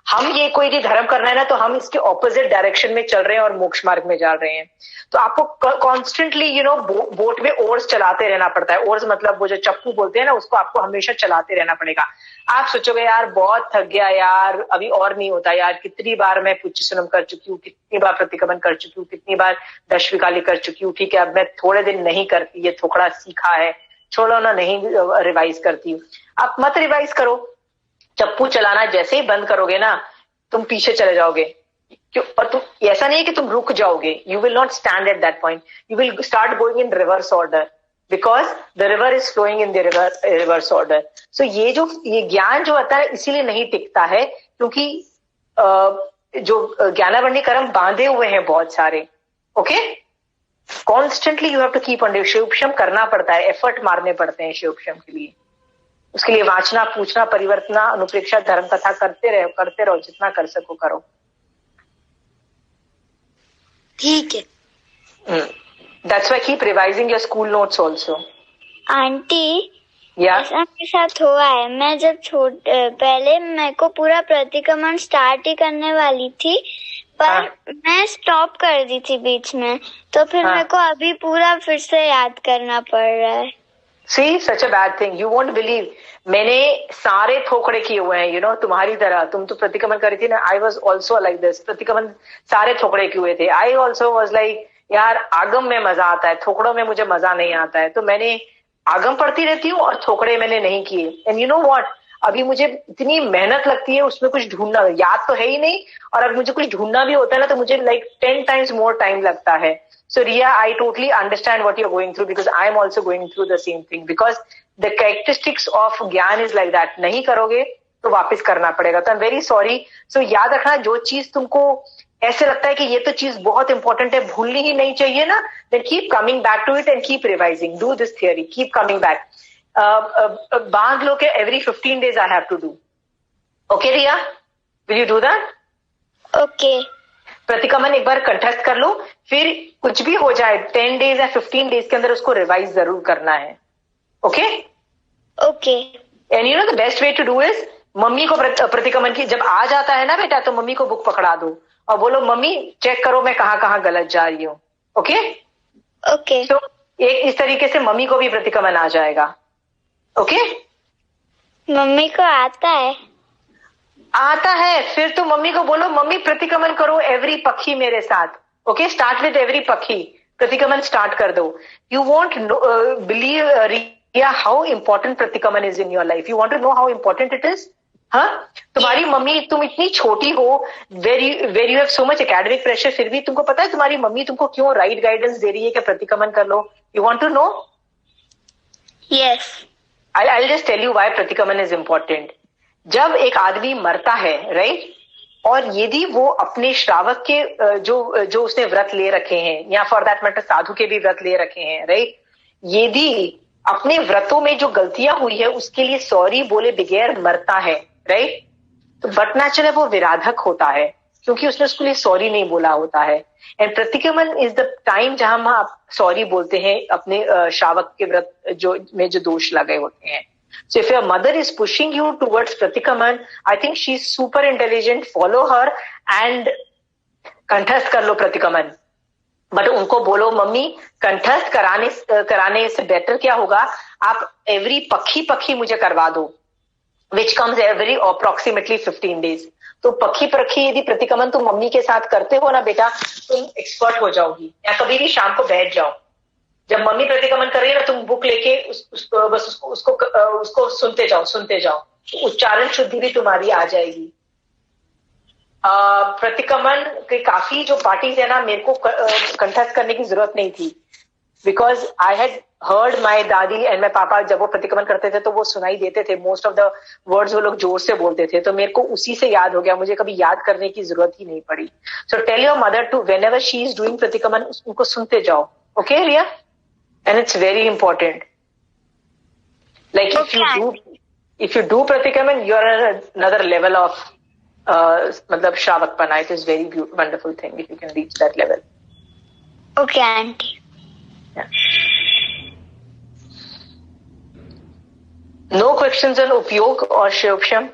हम ये कोई भी धर्म करना है ना तो हम इसके ऑपोजिट डायरेक्शन में चल रहे हैं और मोक्ष मार्ग में जा रहे हैं। तो आपको कॉन्स्टेंटली बोट में ओर्स चलाते रहना पड़ता है। ओर्स मतलब वो जो चप्पू बोलते हैं ना, उसको आपको हमेशा चलाते रहना पड़ेगा। आप सोचोगे यार बहुत थक गया यार, अभी और नहीं होता यार, कितनी बार मैं पुच्छसुनम कर चुकी हूँ, कितनी बार प्रतिक्रमण कर चुकी हूँ, कितनी बार दशविकाली कर चुकी हूँ, ठीक है अब मैं थोड़े दिन नहीं करती, ये थोड़ा सीखा है, छोड़ो ना, नहीं रिवाइज करती हूँ। आप मत रिवाइज करो। चप्पू चलाना जैसे ही बंद करोगे ना तुम पीछे चले जाओगे। क्यों? और तुम ऐसा नहीं है कि तुम रुक जाओगे, you will not stand at that point, you will start going in reverse order, because the river is flowing in the reverse order. So ये ज्ञान जो आता है इसीलिए नहीं टिकता है क्योंकि जो ज्ञानावरणी कर्म बांधे हुए हैं बहुत सारे, okay? Constantly you have to keep on. शिवोपशम करना पड़ता है, एफर्ट मारने पड़ते हैं शिवोपशम के लिए। उसके लिए वाचना, पूछना, परिवर्तना, अनुप्रेक्षा, धर्म कथा करते रहो, जितना कर सको करो। ठीक है। That's why keep revising your school notes also. Aunty, या ऐसा मेरे साथ हुआ है। मैं जब पहले मेरे को पूरा प्रतिक्रमण स्टार्ट ही करने वाली थी, पर मैं स्टॉप कर दी थी बीच में, तो फिर मेरे को अभी पूरा फिर से याद करना पड़ रहा है। See, such a bad thing. You won't believe. मैंने सारे थोकड़े किए हुए हैं, तुम्हारी तरह। तुम तो प्रतिक्रमण करी थी ना, I was also like this. प्रतिक्रमण सारे थोकड़े किए हुए थे। I also was like, यार आगम में मजा आता है, थोकड़ों में मुझे मजा नहीं आता है, तो मैंने आगम पढ़ती रहती हूँ और थोकड़े मैंने नहीं किए। एंड यू नो व्हाट, अभी मुझे इतनी मेहनत लगती है उसमें कुछ ढूंढना, याद तो है ही नहीं, और अब मुझे कुछ ढूंढना भी होता है ना तो मुझे like 10 times more टाइम लगता है। So Riya, I totally understand what you're going through because I am also going through the same thing because the characteristics of ज्ञान is like that. नहीं करोगे तो वापस करना पड़ेगा। तो I'm very sorry. So याद रखना, जो चीज तुमको ऐसे लगता है कि ये तो चीज बहुत इंपॉर्टेंट है, भूलनी ही नहीं चाहिए ना, then keep coming back to it and keep revising. Do this theory. Keep coming back. बांध लो के every 15 days I have to do. Okay Riya? Will you do that? Okay. प्रतिक्रमण एक बार कंठस्थ कर लो, फिर कुछ भी हो जाए 10 days या 15 days के अंदर उसको रिवाइज जरूर करना है। Okay okay. And you know the best way to do is, mummy को प्रतिक्रमण की जब आ जाता है ना बेटा, तो मम्मी को बुक पकड़ा दो और बोलो मम्मी चेक करो मैं कहाँ कहाँ गलत जा रही हूँ। Okay okay. तो एक इस तरीके से मम्मी को भी प्रतिक्रमण आ जाएगा। ओके मम्मी को आता है। आता है, फिर तुम मम्मी को बोलो मम्मी प्रतिक्रमण करो एवरी पक्षी मेरे साथ. ओके, स्टार्ट विद एवरी पक्षी, प्रतिक्रमण स्टार्ट कर दो. You won't believe Riya how important प्रतिक्रमण is in your life. You want to know how important it is. हाँ, तुम्हारी मम्मी, तुम इतनी छोटी हो, where you have so much academic pressure, फिर भी तुमको पता है तुम्हारी मम्मी तुमको क्यों राइट गाइडेंस दे रही है कि प्रतिक्रमण कर लो. You want to know? Yes. I'll just tell you why प्रतिक्रमण is important. जब एक आदमी मरता है, राइट, और यदि वो अपने श्रावक के जो उसने व्रत ले रखे हैं, या फॉर दैट मैटर साधु के भी व्रत ले रखे हैं, राइट, यदि अपने व्रतों में जो गलतियां हुई है उसके लिए सॉरी बोले बगैर मरता है, राइट, तो बट नेचर है वो विराधक होता है, क्योंकि उसने उसके लिए सॉरी नहीं बोला होता है. एंड प्रतिक्रमण इज द टाइम जहां हम सॉरी बोलते हैं अपने श्रावक के व्रत जो दोष लगे होते हैं. So if your mother is pushing you towards प्रतिक्रमण, I think she is super intelligent. Follow her and कंठस्थ कर लो प्रतिक्रमण. बट उनको बोलो मम्मी कंठस्थ कराने से बेटर क्या होगा, आप एवरी पक्षी मुझे करवा दो, which comes every approximately 15 days. तो पक्षी यदि प्रतिक्रमण तुम मम्मी के साथ करते हो ना बेटा, तुम एक्सपर्ट हो जाओगी. या कभी भी शाम को बैठ जाओ, जब मम्मी प्रतिक्रमण कर रही है ना, तुम बुक लेके उसको सुनते जाओ, उच्चारण शुद्धि भी तुम्हारी आ जाएगी. प्रतिक्रमण के काफी जो पार्टीज है ना, मेरे को कंठस्थ करने की जरूरत नहीं थी, because I had heard my दादी एंड माई पापा जब वो प्रतिक्रमण करते थे तो वो सुनाई देते थे. मोस्ट ऑफ द वर्ड्स वो लोग जोर से बोलते थे, तो मेरे को उसी से याद हो गया, मुझे कभी याद करने की जरूरत ही नहीं पड़ी. So tell your mother to whenever she is doing प्रतिक्रमण उनको सुनते जाओ. Okay Riya, and it's very important. Like if you do प्रतिक्रमण, you are another level of मतलब श्रावकपना. It is very wonderful thing if you can reach that level. Okay, auntie. Yeah. No questions on उपयोग or शिवक्षम?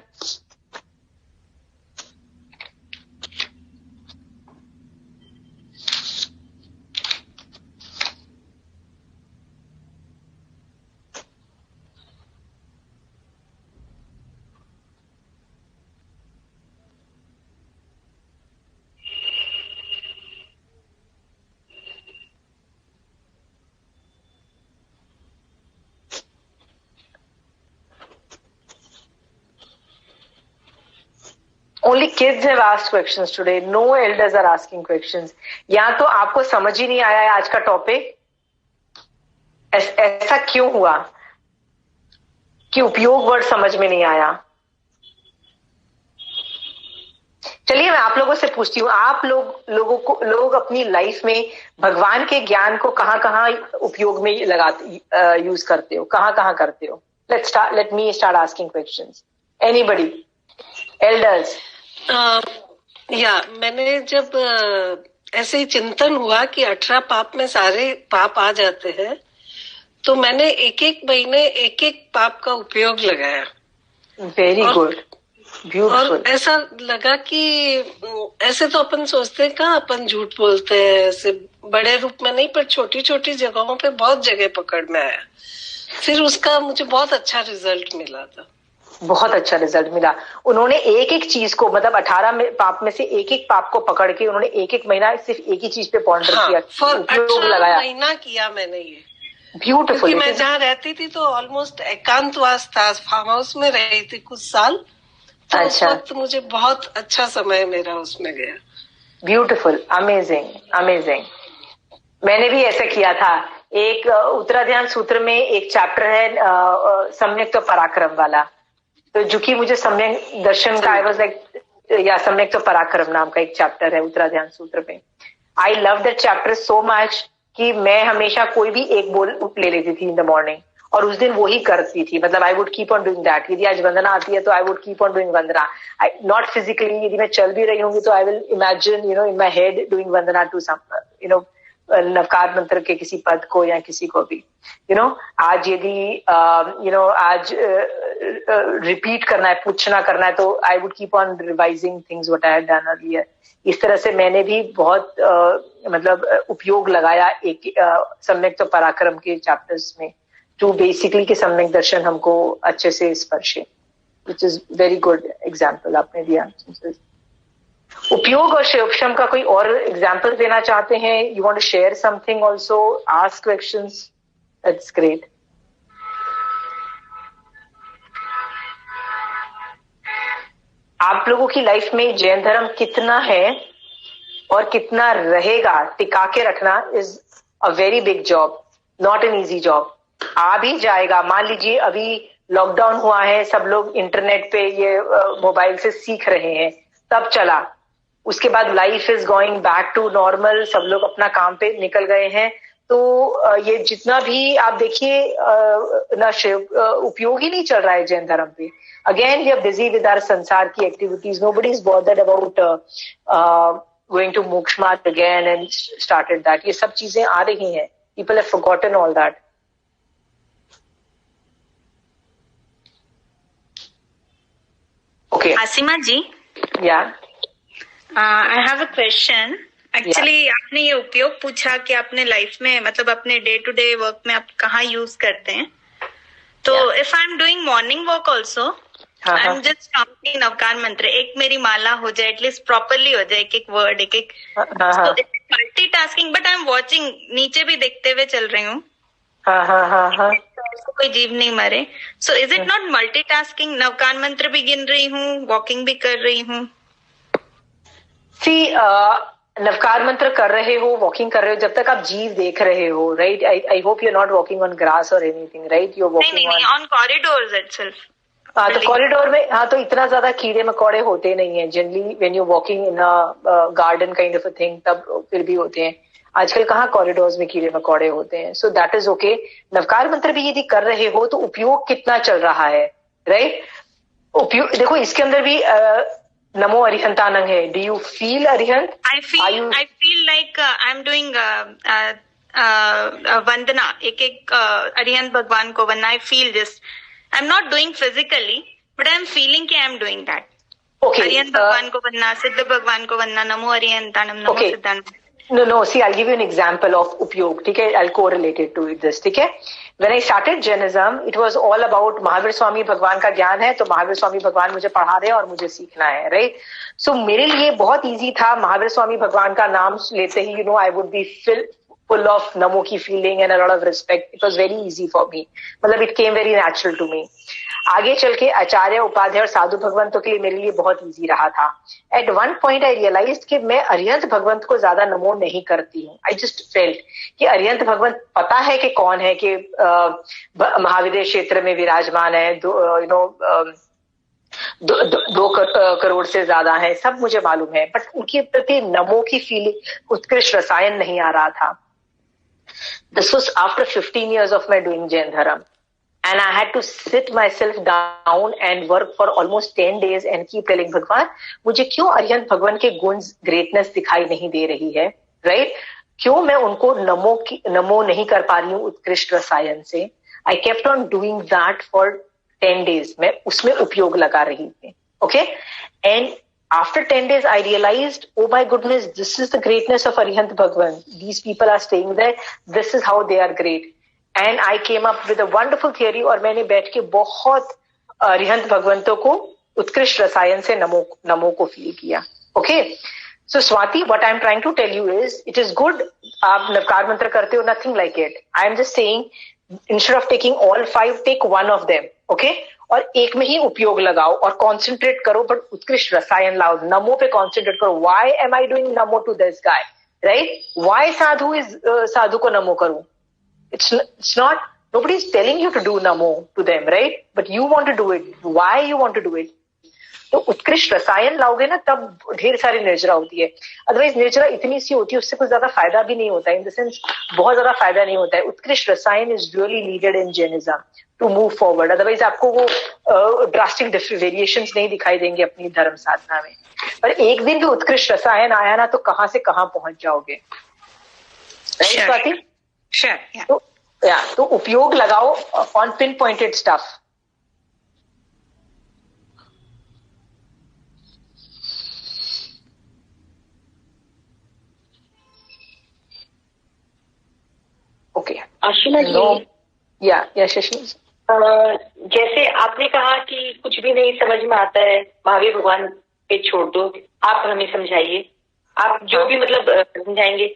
Only kids have asked questions today. No elders are asking questions. या तो आपको समझ ही नहीं आया है आज का टॉपिक, ऐसा क्यों हुआ कि उपयोग वर्ड समझ में नहीं आया. चलिए मैं आप लोगों से पूछती हूँ, आप लोग अपनी लाइफ में भगवान के ज्ञान को कहाँ उपयोग में यूज करते हो, कहाँ करते हो. Let me start asking questions. Anybody? Elders? मैंने जब ऐसे ही चिंतन हुआ कि 18 पाप में सारे पाप आ जाते हैं, तो मैंने एक महीने एक पाप का उपयोग लगाया. Very good, beautiful. और ऐसा लगा कि ऐसे तो अपन सोचते हैं कहाँ अपन झूठ बोलते हैं, ऐसे बड़े रूप में नहीं, पर छोटी छोटी जगहों पे बहुत जगह पकड़ में आया. फिर उसका मुझे बहुत अच्छा रिजल्ट मिला था. बहुत अच्छा रिजल्ट मिला. उन्होंने एक चीज को, मतलब 18 पाप में से एक पाप को पकड़ के उन्होंने एक महीना सिर्फ एक ही चीज पे पॉन्डर किया, उपयोग लगाया. महीना किया मैंने ये. ब्यूटीफुल. मैं जहाँ रहती थी तो ऑलमोस्ट एकांतवास था, फार्म हाउस में रही थी कुछ साल. तो अच्छा. उस वक्त मुझे बहुत अच्छा समय मेरा उसमें गया. Beautiful, amazing. मैंने भी ऐसा किया था. एक उत्तराध्यान सूत्र में एक चैप्टर है सम्यक तो पराक्रम वाला, तो जो कि मुझे सम्यक दर्शन का, आई वाज लाइक, या सम्यक तो पराक्रम नाम का एक चैप्टर है उत्तराध्यान सूत्र में. I love that chapter so much कि मैं हमेशा कोई भी एक बोल ले लेती थी इन द मॉर्निंग, और उस दिन वो ही करती थी. मतलब I would keep on doing that. यदि आज वंदना आती है तो I would keep on doing वंदना. नॉट फिजिकली, यदि मैं चल भी रही होंगी तो I will imagine in my head doing वंदना टू सम नवकार मंत्र के किसी पद को या किसी को भी. आज यदि आज रिपीट करना है, पूछना करना है, तो I would keep on revising things what I had done earlier. इस तरह से मैंने भी बहुत मतलब उपयोग लगाया एक सम्यक तो पराक्रम के चैप्टर्स में, टू बेसिकली कि सम्यक दर्शन हमको अच्छे से स्पर्शे. which is very good example आपने दिया. उपयोग और शिवक्षम का कोई और एग्जाम्पल देना चाहते हैं? You want to share something also, ask questions, that's great. आप लोगों की लाइफ में जैन धर्म कितना है और कितना रहेगा टिका के रखना is a very big job, not an easy job. आ भी जाएगा. मान लीजिए अभी लॉकडाउन हुआ है, सब लोग इंटरनेट पे ये मोबाइल से सीख रहे हैं, तब चला. उसके बाद life is going back to normal, सब लोग अपना काम पे निकल गए हैं. तो ये जितना भी आप देखिए ना उपयोग ही नहीं चल रहा है जैन धर्म पे. Again we are busy with our sansar की activities. Nobody is bothered about going to moksha marg again and started that. ये सब चीजें आ रही हैं. People have forgotten all that. Okay Asima ji, yeah I have a question. Actually आपने ये उपयोग पूछा कि अपने लाइफ में, मतलब अपने डे टू डे वर्क में आप कहाँ यूज करते हैं. तो if I am doing morning walk also, I am just counting Navkar मंत्र. एक मेरी माला हो जाए, एटलीस्ट प्रॉपरली हो जाए, एक एक वर्ड, एक एक. Multitasking, but I am watching, नीचे भी देखते हुए चल रही हूँ. कोई जीव नहीं मरे. So is it not multitasking? Navkar मंत्र भी गिन रही हूँ, वॉकिंग भी कर रही हूँ. नवकार मंत्र कर रहे हो, वॉकिंग कर रहे हो, जब तक आप जीव देख रहे हो, right? I hope you are not walking on grass और anything, right? You are walking on corridors itself. तो कॉरिडोर में तो इतना ज्यादा कीड़े मकोड़े होते नहीं है generally. When you walking in a garden kind of a thing, तब फिर भी होते हैं. आजकल कहाँ कॉरिडोर्स में कीड़े मकोड़े होते हैं. सो दैट इज ओके. नवकार मंत्र भी यदि कर रहे हो तो उपयोग कितना चल रहा है, राइट? उपयोग देखो, इसके अंदर भी नमो अरिहंतानंग है. Do you feel Arihant? I feel like I'm doing वंदना, एक एक अरिहंत भगवान को वंदना. I feel this. I'm not doing physically, but I'm feeling कि I'm doing that. Okay. Arihant भगवान को वंदना, सिद्ध भगवान को वंदना, नमो अरिहंतानम, नमो सिद्धानम. No. See, I'll give you an example of उपयोग. ठीक है, I'll correlate it to this. ठीक है. When I started Jainism, it was all about Mahavir Swami भगवान का ज्ञान है, तो महावीर स्वामी भगवान मुझे पढ़ा रहे हैं और मुझे सीखना है, राइट? सो मेरे लिए बहुत इजी था. महावीर स्वामी भगवान का नाम लेते ही I would be full of नमो की feeling and a lot of respect. It was very easy for me. मतलब it came very natural to me. आगे चल के आचार्य, उपाध्याय और साधु भगवंतों के लिए मेरे लिए बहुत इजी रहा था. At one point I realized कि मैं अरिहंत भगवंत को ज्यादा नमो नहीं करती हूँ. आई जस्ट फेल्ट कि अरिहंत भगवंत पता है कि कौन है, कि महाविद्य क्षेत्र में विराजमान है, दो करोड़ से ज्यादा है, सब मुझे मालूम है, बट उनके प्रति नमो की फीलिंग, उत्कृष्ट रसायन नहीं आ रहा था. This was after 15 years of my doing Jain Dharam. And I had to sit myself down and work for almost 10 days and keep telling भगवान, मुझे क्यों अरिहंत भगवान के गुण, ग्रेटनेस दिखाई नहीं दे रही है, राइट? क्यों मैं उनको नमो नहीं कर पा रही हूँ उत्कृष्ट रसायन से? I kept on doing that for 10 days. मैं उसमें उपयोग लगा रही थी. Okay? And after 10 days, I realized, oh my goodness, this is the greatness of Arihant Bhagwan. These people are staying there. This is how they are great. And I came up with a wonderful theory, और मैंने बैठ के बहुत अरिहंत भगवंतों को उत्कृष्ट रसायन से नमो को फील किया. Okay, so Swati, what I am trying to tell you is, it is good आप नवकार मंत्र करते हो, nothing like it. I am just saying, instead of taking all 5, take one of them. Okay, और एक में ही उपयोग लगाओ और कॉन्सेंट्रेट करो, बट उत्कृष्ट रसायन लाओ. नमो पे कॉन्सेंट्रेट करो. व्हाई एम आई डूइंग नमो to this guy, right? Why साधु को नमो करूं? It's not, nobody is telling you to do namo to them, right? But you want to do it. Why you want to do it? तो उत्कृष्ट रसायन लाओगे ना, तब ढेर सारी निर्जरा होती है. अदरवाइज निर्जरा इतनी सी होती है, उससे कुछ ज्यादा फायदा भी नहीं होता है. इन द सेंस बहुत ज्यादा फायदा नहीं होता है. Utkrisht rasayan is really needed in Jainism to move forward. Otherwise आपको वो ड्रास्टिक वेरिएशंस नहीं दिखाई देंगे अपनी धर्म साधना में. पर एक दिन भी उत्कृष्ट रसायन आया ना, तो कहाँ से कहाँ पहुंच जाओगे, राइट स्वाति? तो उपयोग लगाओ on pin pointed stuff. Okay, Ashima ji. या शशि, जैसे आपने कहा कि कुछ भी नहीं समझ में आता है, महावीर भगवान पे छोड़ दो, आप हमें समझाइए, आप जो भी मतलब समझाएंगे।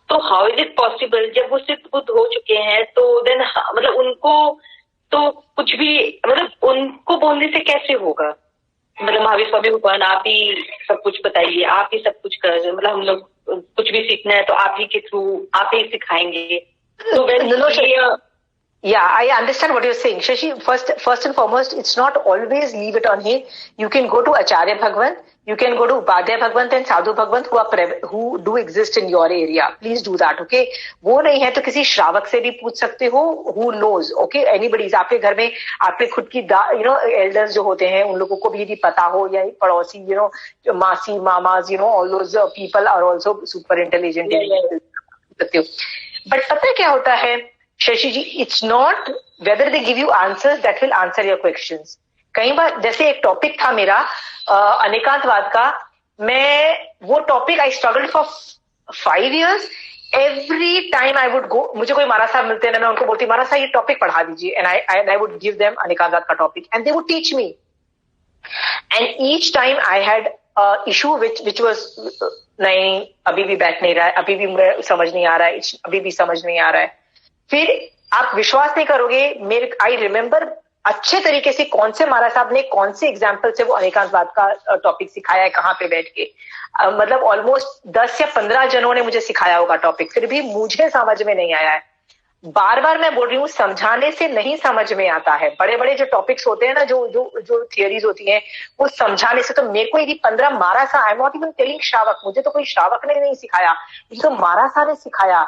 तो हाउ इज इट पॉसिबल, जब वो सिद्ध बुद्ध हो चुके हैं तो देन मतलब उनको तो कुछ भी मतलब उनको बोलने से कैसे होगा? मतलब महावीर स्वामी भगवान आप ही सब कुछ बताइए, आप ही सब कुछ कर, मतलब हम लोग कुछ भी सीखना है तो आप ही के थ्रू आप ही सिखाएंगे। तो Yeah, I understand what you're saying. Shashi, first and foremost, it's not always leave it on him. You can go to Acharya Bhagwan, you can go to Upadhyay Bhagwan and Sadhu Bhagwan who do exist in your area. Please do that, okay? वो नहीं है तो किसी श्रावक से भी पूछ सकते हो, who knows, okay? Anybody's, आपके घर में आपके खुद की elders जो होते हैं उन लोगों को भी यदि पता हो, या पड़ोसी, मासी, mama's, all those people are also super intelligent. But पता है क्या होता है Shashi ji, it's not whether they give you answers that will answer your questions. कई बार जैसे एक टॉपिक था मेरा अनेकांतवाद का, मैं वो topic I struggled for 5 years। Every time I would go, मुझे कोई महाराज साहब मिलते हैं, मैं उनको बोलती महाराज साहब ये टॉपिक पढ़ा दीजिए, and I would give them अनेकांतवाद का topic and they would teach me, and each time I had issue which was नहीं, अभी भी बैठ नहीं रहा है, अभी भी मुझे समझ नहीं आ रहा है, अभी भी समझ नहीं आ रहा है। फिर आप विश्वास नहीं करोगे, मेरे आई रिमेम्बर अच्छे तरीके से कौन से महाराज साहब ने कौन से एग्जाम्पल से वो अनेकांतवाद का टॉपिक सिखाया है, कहाँ पे बैठ के, मतलब ऑलमोस्ट 10 या 15 जनों ने मुझे सिखाया होगा टॉपिक, फिर भी मुझे समझ में नहीं आया है। बार बार मैं बोल रही हूँ, समझाने से नहीं समझ में आता है। बड़े बड़े जो टॉपिक्स होते हैं ना, जो थियरीज होती हैं, वो समझाने से, तो मेरे को यदि 15 महाराज साहब, आई एम नॉट इवन टेलिंग श्रावक, मुझे तो कोई श्रावक ने नहीं सिखाया, मुझे तो महाराज साहब ने सिखाया,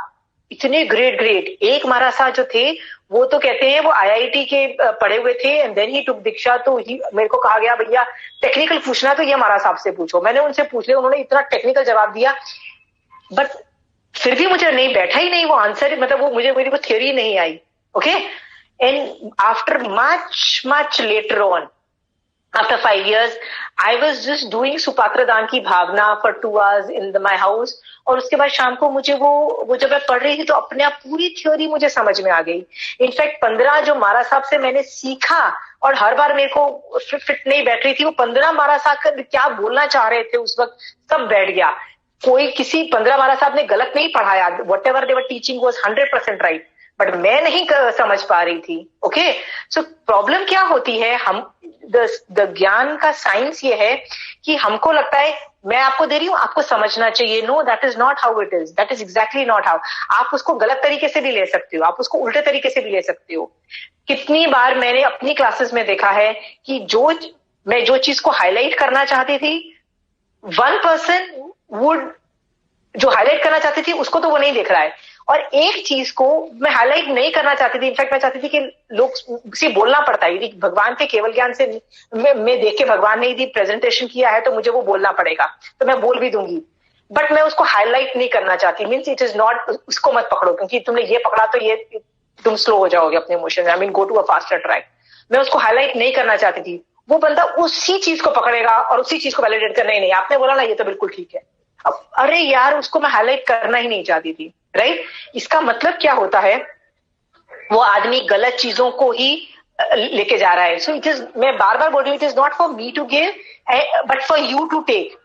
इतने ग्रेट। एक महाराज साहब जो थे वो तो कहते हैं वो IIT के पढ़े हुए थे, एंड देन ही टुक दीक्षा। तो मेरे को कहा गया भैया टेक्निकल पूछना तो ये महाराज साहब से पूछो, मैंने उनसे पूछ लिया, उन्होंने इतना टेक्निकल जवाब दिया, बट फिर भी मुझे नहीं बैठा ही नहीं वो आंसर, मतलब वो मेरी वो थियोरी नहीं आई, okay. And after much later on, after 5 years, I was just doing सुपात्र दान की भावना for 2 hours in my house, और उसके बाद शाम को मुझे वो जब मैं पढ़ रही थी तो अपने आप पूरी थ्योरी मुझे समझ में आ गई। इनफैक्ट 15 जो महाराज साहब से मैंने सीखा, और हर बार मेरे को फिट नहीं बैठ रही थी, वो 15 महाराज साहब क्या बोलना चाह रहे थे उस वक्त सब बैठ गया। कोई किसी 15 महाराज साहब ने गलत नहीं पढ़ाया, what ever they were teaching was 100% right, but मैं नहीं समझ पा रही थी, ओके। सो प्रॉब्लम क्या होती है, हम द ज्ञान का साइंस ये है कि हमको लगता है मैं आपको दे रही हूं, आपको समझना चाहिए। No, that is not how it is, that is exactly not how. आप उसको गलत तरीके से भी ले सकते हो, आप उसको उल्टे तरीके से भी ले सकते हो। कितनी बार मैंने अपनी क्लासेस में देखा है कि मैं जो चीज को हाईलाइट करना चाहती थी, 1 person वुड, जो हाईलाइट करना चाहती थी उसको तो वो नहीं देख रहा है, और एक चीज को मैं हाईलाइट नहीं करना चाहती थी, इनफैक्ट मैं चाहती थी कि लोग से बोलना पड़ता है, भगवान के केवल ज्ञान से मैं देख के भगवान ने यदि प्रेजेंटेशन किया है तो मुझे वो बोलना पड़ेगा, तो मैं बोल भी दूंगी, बट मैं उसको हाईलाइट नहीं करना चाहती। मीन्स इट इज नॉट, उसको मत पकड़ो, क्योंकि तुमने ये पकड़ा तो ये तुम स्लो हो जाओगे अपने emotion, I mean go to a faster track. मैं उसको हाईलाइट नहीं करना चाहती थी, वो बंदा उसी चीज को पकड़ेगा और उसी चीज को वैलिडेट करना ही नहीं, आपने बोला ना ये तो बिल्कुल ठीक है, अब अरे यार उसको मैं हाईलाइट करना ही नहीं चाहती थी, राइट। इसका मतलब क्या होता है, वो आदमी गलत चीजों को ही लेके जा रहा है। सो इट इज, मैं बार बार बोल रही हूँ, it is not for me to give but for you to take.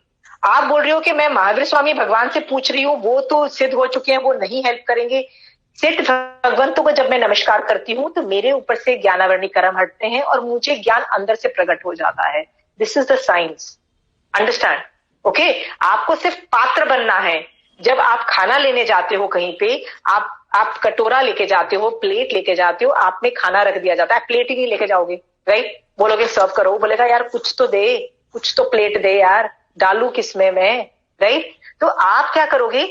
आप बोल रहे हो कि मैं महावीर स्वामी भगवान से पूछ रही हूँ, वो तो सिद्ध हो चुके हैं, वो नहीं हेल्प करेंगे। सिद्ध भगवंतों को जब मैं नमस्कार करती हूँ तो मेरे ऊपर से ज्ञानावरणी कर्म हटते हैं और मुझे ज्ञान अंदर से प्रकट हो जाता है। This is the science, understand, okay. आपको सिर्फ पात्र बनना है। जब आप खाना लेने जाते हो कहीं पे, आप कटोरा लेके जाते हो, प्लेट लेके जाते हो, आप में खाना रख दिया जाता है, प्लेट ही नहीं लेके जाओगे, राइट। बोलोगे सर्व करो, वो बोलेगा यार कुछ तो दे, कुछ तो प्लेट दे यार, डालू किसमें मैं, राइट। तो आप क्या करोगे,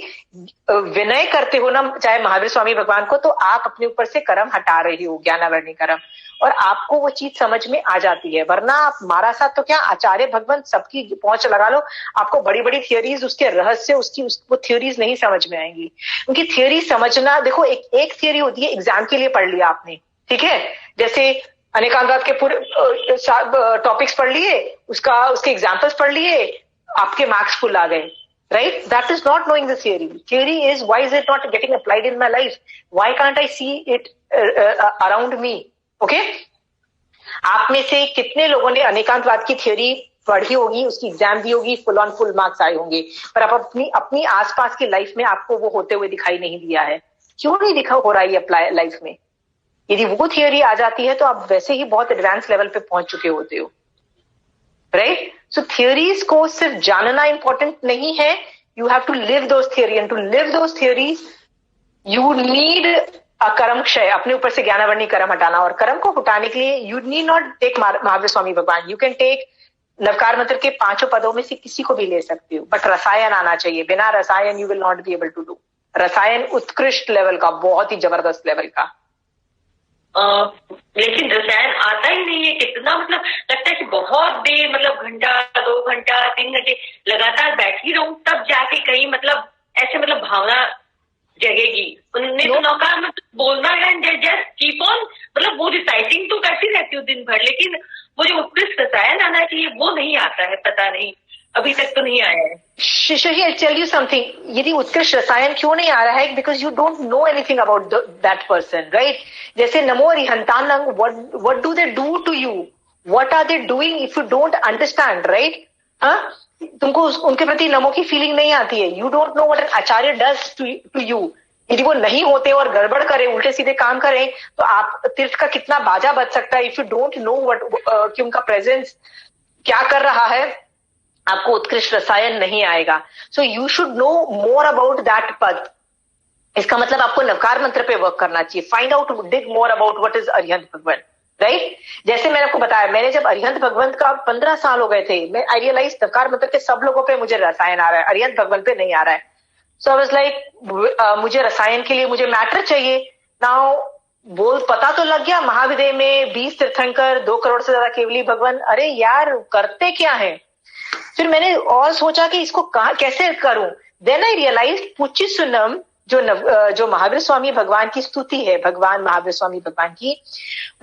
विनय करते हो ना, चाहे महावीर स्वामी भगवान को, तो आप अपने ऊपर से कर्म हटा रही हो, ज्ञानावरणी कर्म, और आपको वो चीज समझ में आ जाती है। वरना आप हमारा साथ तो क्या, आचार्य भगवंत सबकी पहुंच लगा लो, आपको बड़ी बड़ी थियोरीज, उसके रहस्य, वो थियोरीज नहीं समझ में आएंगी। उनकी थियोरी समझना, देखो एक थियोरी होती है, एग्जाम के लिए पढ़ लिया आपने, ठीक है, जैसे अनेकांतवाद के पूरे टॉपिक्स पढ़ लिए, उसके एग्जाम्पल्स पढ़ लिए, आपके मार्क्स फुल आ गए, right? That is not knowing the theory. Theory is, why is it not getting applied in my life? Why can't I see it around me? Okay, आप में से कितने लोगों ने अनेकांतवाद की थ्योरी पढ़ी होगी, उसकी एग्जाम दी होगी, फुल मार्क्स आए होंगे, पर आप अपनी आसपास की लाइफ में आपको वो होते हुए दिखाई नहीं दिया है। क्यों नहीं दिखा हो रहा है अप्लाई लाइफ में? यदि वो थियोरी आ जाती है तो आप वैसे ही बहुत एडवांस लेवल पे पहुंच चुके होते हो, राइट? सो थियोरीज को सिर्फ जानना इंपॉर्टेंट नहीं है, you have to live those theory, and to live those theories you need karma kshaya, अपने ऊपर से ज्ञानावर्णी कर्म हटाना। और कर्म को हटाने के लिए you need not take Mahavir Swami भगवान, यू कैन टेक नवकार मंत्र के 5 पदों में से किसी को भी ले सकते हो, बट रसायन आना चाहिए। बिना रसायन you will not be able to do. रसायन उत्कृष्ट लेवल का, बहुत ही जबरदस्त लेवल का। लेकिन रसायन आता ही नहीं है। कितना मतलब लगता है कि बहुत देर, मतलब घंटा 2 घंटा 3 घंटे लगातार बैठी रहूं तब जाके कहीं मतलब ऐसे मतलब भावना जगेगी। उन्होंने तो नौकार मतलब बोलना है, जस्ट कीप ऑन, मतलब वो रिसाइटिंग तो करती रहती हूँ दिन भर, लेकिन वो जो उत्कृष्ट रसायन आना चाहिए वो नहीं आता है। पता नहीं, अभी तक तो नहीं आया है। Shishi, I tell you something, यदि उत्कृष्ट रसायन क्यों नहीं आ रहा है? Because you don't know anything about that person, right? जैसे नमो अरिहंतानंग, what do they do to you, what are they doing if you don't understand, right? हाँ, तुमको उनके प्रति नमो की फीलिंग नहीं आती है, you don't know what an acharya does to you. यदि वो नहीं होते और गड़बड़ करें, उल्टे सीधे काम करें, तो आप तीर्थ का कितना बाजा बच सकता है। इफ यू डोंट नो कि उनका प्रेजेंस क्या कर रहा है, आपको उत्कृष्ट रसायन नहीं आएगा। So you should know more about that पद। इसका मतलब आपको नवकार मंत्र पे वर्क करना चाहिए। Find out, dig more about what is Arihant Bhagwant, right? जैसे मैंने आपको बताया, मैंने जब अरिहंत भगवंत का 15 साल हो गए थे, मैं आई रियलाइज नवकार मंत्र के सब लोगों पे मुझे रसायन आ रहा है, अरिहंत भगवंत पे नहीं आ रहा है। सो आई वाज लाइक, मुझे रसायन के लिए मुझे मैटर चाहिए। नाउ बोल पता तो लग गया, महाविदय में 20 तीर्थंकर, 2 करोड़ से ज्यादा केवली भगवान, अरे यार करते क्या है? फिर मैंने और सोचा कि इसको कैसे करूं। देन आई रियलाइज पुच्चीसुनम, जो महावीर स्वामी भगवान की स्तुति है, भगवान महावीर स्वामी भगवान की,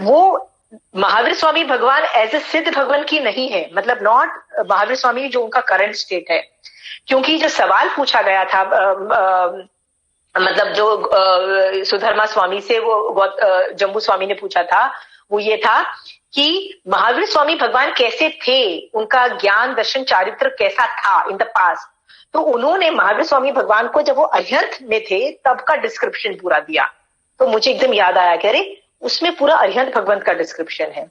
वो महावीर स्वामी भगवान एज ए सिद्ध भगवान की नहीं है, मतलब नॉट महावीर स्वामी जो उनका करंट स्टेट है। क्योंकि जो सवाल पूछा गया था, मतलब जो सुधर्मा स्वामी से वो जम्बू स्वामी ने पूछा था, वो ये था कि महावीर स्वामी भगवान कैसे थे, उनका ज्ञान दर्शन चारित्र कैसा था इन द पास्ट। तो उन्होंने महावीर स्वामी भगवान को जब वो अरिहंत में थे तब का डिस्क्रिप्शन पूरा दिया। तो मुझे एकदम याद आया कि अरे उसमें पूरा अरिहंत भगवंत का डिस्क्रिप्शन है।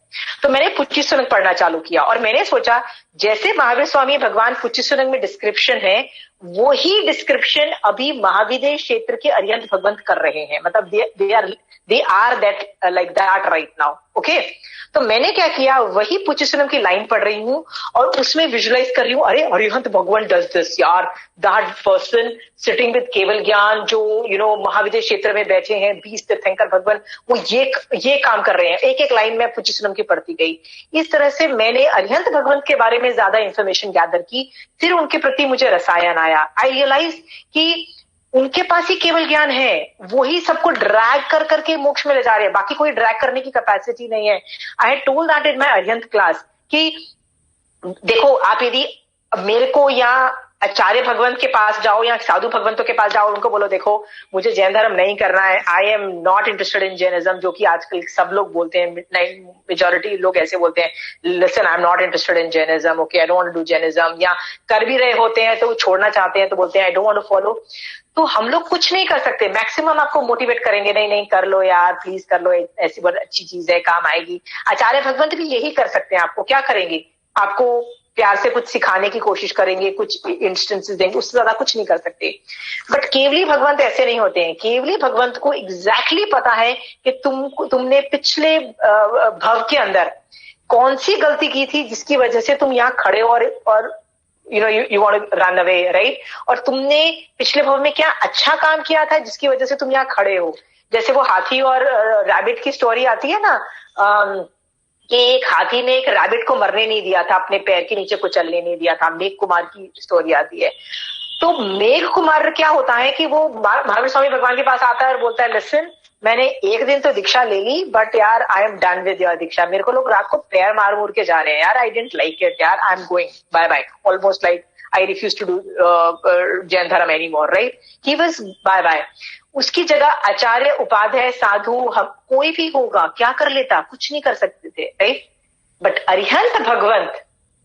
तो मैंने पुच्चीसुनंग पढ़ना चालू किया और मैंने सोचा जैसे महावीर स्वामी भगवान पुच्चीसुनंग में डिस्क्रिप्शन है, वो ही डिस्क्रिप्शन अभी महाविदय क्षेत्र के अरिहंत भगवंत कर रहे हैं। मतलब they are that like that right now. Okay, तो मैंने क्या किया, वही पुच्चीसुनम की लाइन पढ़ रही हूँ और उसमें विजुलाइज कर रही हूँ, अरे अरिहंत भगवान डज दिस यार, दैट पर्सन सिटिंग विद केवल ज्ञान, जो महाविदय क्षेत्र में बैठे हैं 20 तीर्थंकर भगवान, वो ये काम कर रहे हैं। एक एक लाइन में पुच्चीसुनम की पढ़ती गई। इस तरह से मैंने अरिहंत भगवंत के बारे में ज्यादा इंफॉर्मेशन गैदर की, फिर उनके प्रति मुझे रसायन आया। आई रियलाइज कि उनके पास ही केवल ज्ञान है, वो ही सबको ड्रैग कर करके मोक्ष में ले जा रहे हैं, बाकी कोई ड्रैग करने की कैपेसिटी नहीं है। आई had told that in my Arihant class कि देखो, आप यदि मेरे को या आचार्य भगवंत के पास जाओ या साधु भगवंतों के पास जाओ, उनको बोलो देखो मुझे जैन धर्म नहीं करना है, I am not interested in Jainism, जो कि आजकल सब लोग बोलते हैं, मेजॉरिटी लोग ऐसे बोलते हैं, listen I am not interested in Jainism, okay I don't want to do Jainism, या कर भी रहे होते हैं तो छोड़ना चाहते हैं तो बोलते हैं I don't want to follow. तो हम लोग कुछ नहीं कर सकते, मैक्सिमम आपको मोटिवेट करेंगे, नहीं नहीं कर लो यार, प्लीज कर लो, ऐसी बहुत अच्छी चीज है, काम आएगी। आचार्य भगवंत भी यही कर सकते हैं। आपको क्या करेंगे, आपको प्यार से कुछ सिखाने की कोशिश करेंगे, कुछ इंस्टेंसेस देंगे, उससे ज्यादा कुछ नहीं कर सकते। बट केवली भगवंत ऐसे नहीं होते हैं। केवली भगवंत को एग्जैक्टली पता है कि तुमने पिछले भव के अंदर कौन सी गलती की थी जिसकी वजह से तुम यहाँ खड़े हो और you want to run away, right? और तुमने पिछले भव में क्या अच्छा काम किया था जिसकी वजह से तुम यहाँ खड़े हो। जैसे वो हाथी और रैबिट की स्टोरी आती है ना, कि एक हाथी ने एक रैबिट को मरने नहीं दिया था, अपने पैर के नीचे को चलने नहीं दिया था। मेघ कुमार की स्टोरी आती है। तो मेघ कुमार क्या होता है कि वो महावीर स्वामी भगवान के पास आता है और बोलता है, लिसन मैंने एक दिन तो दीक्षा ले ली, बट यार I am done with your दीक्षा। मेरे को लोग रात को पैर मार के जा रहे हैं यार, आई डिडंट लाइक इट यार, I am going, bye bye. Almost like I refuse to do Jain Dharma anymore, right? He was bye. उसकी जगह आचार्य, उपाध्याय, साधु, हम कोई भी होगा, क्या कर लेता? कुछ नहीं कर सकते थे, right? But Arihant Bhagwant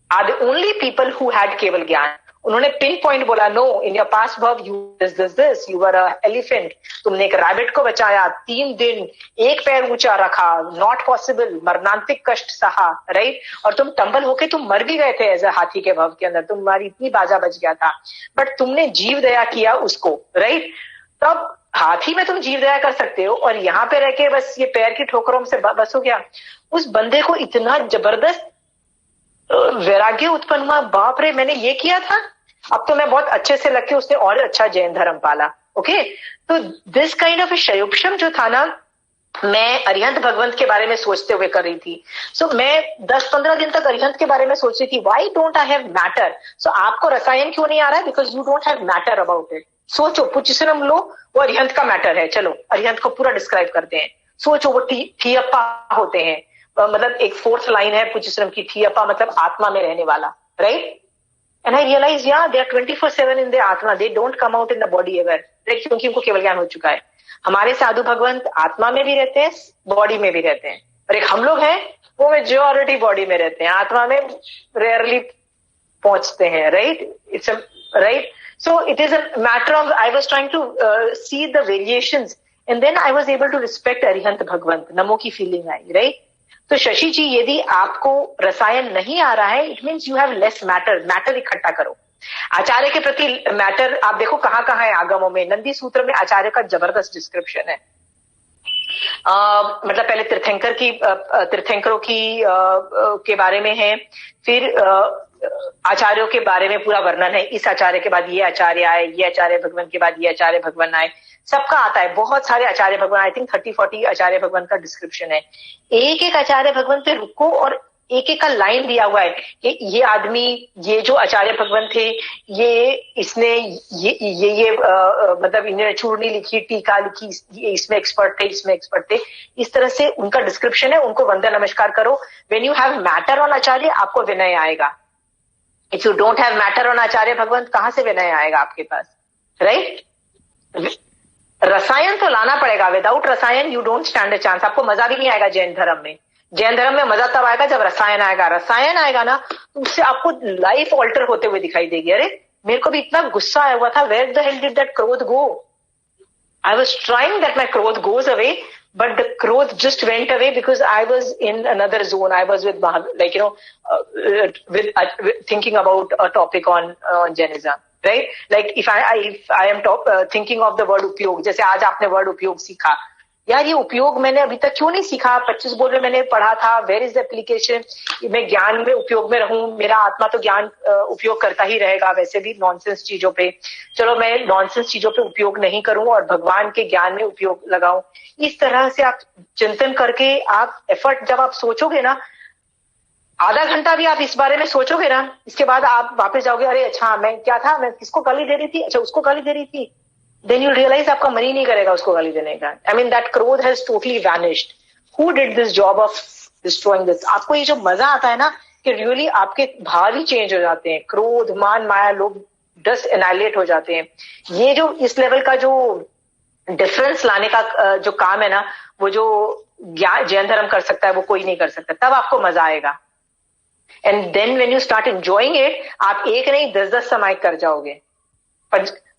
are the only people who had keval gyan. उन्होंने पिन पॉइंट बोला, no, in your past bhav you this, you are a elephant. तुमने एक रैबिट को बचाया, 3 दिन एक पैर ऊंचा रखा, नॉट पॉसिबल, मरणांतिक कष्ट सहा, राइट? और तुम टंबल होके तुम मर भी गए थे एज अ हाथी के भव के अंदर, तुम्हारी इतनी बाजा बच गया था, बट तुमने जीव दया किया उसको, राइट? तब हाथी में तुम जीव दया कर सकते हो, और यहाँ पे रह के बस ये पैर की ठोकरों से बस हो गया. उस बंदे को इतना जबरदस्त वैराग्य उत्पन्न हुआ, बाप रे, मैंने ये किया था, अब तो मैं बहुत अच्छे से लग के उसने और अच्छा जैन धर्म पाला. ओके, तो दिस काइंड ऑफ शयुक्षम जो था ना, मैं अरिहंत भगवंत के बारे में सोचते हुए कर रही थी. सो मैं 10-15 दिन तक अरिहंत के बारे में सोच रही थी, why don't I have matter. So आपको रसायन क्यों नहीं आ रहा है? Because you don't have matter about it. सोचो, पुचिसनम लो, वो अरिहंत का मैटर है. चलो अरिहंत को पूरा डिस्क्राइब करते हैं. सोचो, वो थियप्पा होते हैं, मतलब एक 4th लाइन है पुचिसनम की, थियप्पा मतलब आत्मा में रहने वाला, right? And I realized, yeah, they are 24/7 in their आत्मा. They don't come out in the body ever. क्योंकि उनको केवल ज्ञान हो चुका है. हमारे साधु भगवंत आत्मा में भी रहते हैं, बॉडी में भी रहते हैं. और एक हम लोग हैं, वो मेजॉरिटी बॉडी में रहते हैं, आत्मा में रेयरली पहुंचते हैं, right? It's right. So it is a matter of, I was trying to see the variations, and then I was able to respect Arihant Bhagwant. नमो की फीलिंग आई, राइट? तो शशि जी, यदि आपको रसायन नहीं आ रहा है, it means you have less matter इकट्ठा करो. आचार्य के प्रति मैटर आप देखो कहाँ कहाँ है आगमों में. नंदी सूत्र में आचार्य का जबरदस्त डिस्क्रिप्शन है. मतलब पहले तीर्थंकरों की के बारे में है, फिर आचार्यों के बारे में पूरा वर्णन है. इस आचार्य के बाद ये आचार्य आए, ये आचार्य भगवान के बाद ये आचार्य भगवान आए, सबका आता है. बहुत सारे आचार्य भगवान, आई थिंक 30-40 आचार्य भगवान का डिस्क्रिप्शन है. एक एक आचार्य भगवान पे रुको और एक एक का लाइन दिया हुआ है कि ये आदमी, ये जो आचार्य भगवान थे, ये इसने ये मतलब इन्होंने चूर्णी लिखी, टीका लिखी, ये इसमें एक्सपर्ट थे, इसमें एक्सपर्ट थे. इस तरह से उनका डिस्क्रिप्शन है. उनको वंदन नमस्कार करो. When you have matter on आचार्य, आपको विनय आएगा. If you don't have matter on आचार्य भगवंत, कहां से विनय आएगा आपके पास, राइट? रसायन तो लाना पड़ेगा. विदाउट रसायन you don't stand a chance. आपको मजा भी नहीं आएगा जैन धर्म में. जैन धर्म में मजा तब आएगा जब रसायन आएगा. रसायन आएगा ना, तो उससे आपको लाइफ ऑल्टर होते हुए दिखाई देगी. अरे मेरे को भी इतना गुस्सा आया हुआ था, where the hell did that क्रोध go? I was trying that my क्रोध goes away, but the growth just went away because I was in another zone. I was with with thinking about a topic on Jainism, right? Like if I am thinking of the word उपयोग, जैसे आज आपने word उपयोग सीखा, यार ये उपयोग मैंने अभी तक क्यों नहीं सीखा? 25 बोल में मैंने पढ़ा था. Where is the application? मैं ज्ञान में उपयोग में रहूं, मेरा आत्मा तो ज्ञान उपयोग करता ही रहेगा वैसे भी नॉनसेंस चीजों पे. चलो मैं नॉनसेंस चीजों पे उपयोग नहीं करूं और भगवान के ज्ञान में उपयोग लगाऊं. इस तरह से आप चिंतन करके, आप एफर्ट, जब आप सोचोगे ना, आधा घंटा भी आप इस बारे में सोचोगे ना, इसके बाद आप वापस जाओगे, अरे अच्छा मैं क्या था, मैं किसको गाली दे रही थी, अच्छा उसको गाली दे रही थी. Then you realize आपका मन ही नहीं करेगा उसको गाली देने का. I mean that क्रोध has totally vanished. Who did this job of destroying this? आपको ये जो मजा आता है ना, कि रियली आपके भाव ही चेंज हो जाते हैं. क्रोध, मान, माया, लोग डस्ट एनाइलेट हो जाते हैं. ये जो इस लेवल का जो डिफरेंस लाने का जो काम है ना, वो जो जैन धर्म कर सकता है, वो कोई नहीं कर सकता. तब आपको मजा आएगा. And then when you start enjoying it, आप एक नहीं 10-10 समाई कर जाओगे.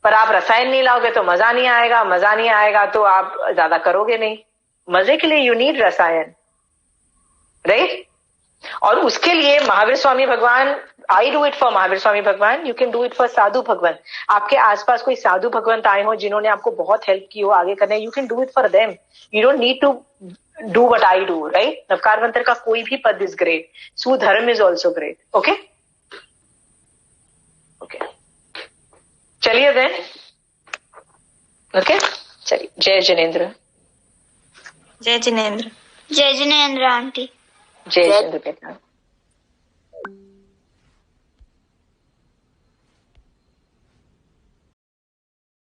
पर आप रसायन नहीं लाओगे तो मजा नहीं आएगा. मजा नहीं आएगा तो आप ज्यादा करोगे नहीं. मजे के लिए यू नीड रसायन, राइट? और उसके लिए महावीर स्वामी भगवान, I do it for Mahavir Swami भगवान, you can do it for साधु भगवान. आपके आसपास कोई साधु भगवंत आए हो जिन्होंने आपको बहुत हेल्प की हो आगे करने, you can do it for them. You don't need to do what I do, right? Navkar मंत्र का कोई भी पद is great. Sudharm is also great. Okay okay, चलिए देन. ओके, चलिए. जय जिनेन्द्र. जय जिनेन्द्र. जय जिनेन्द्र आंटी. जय जिनेन्द्र बेटा.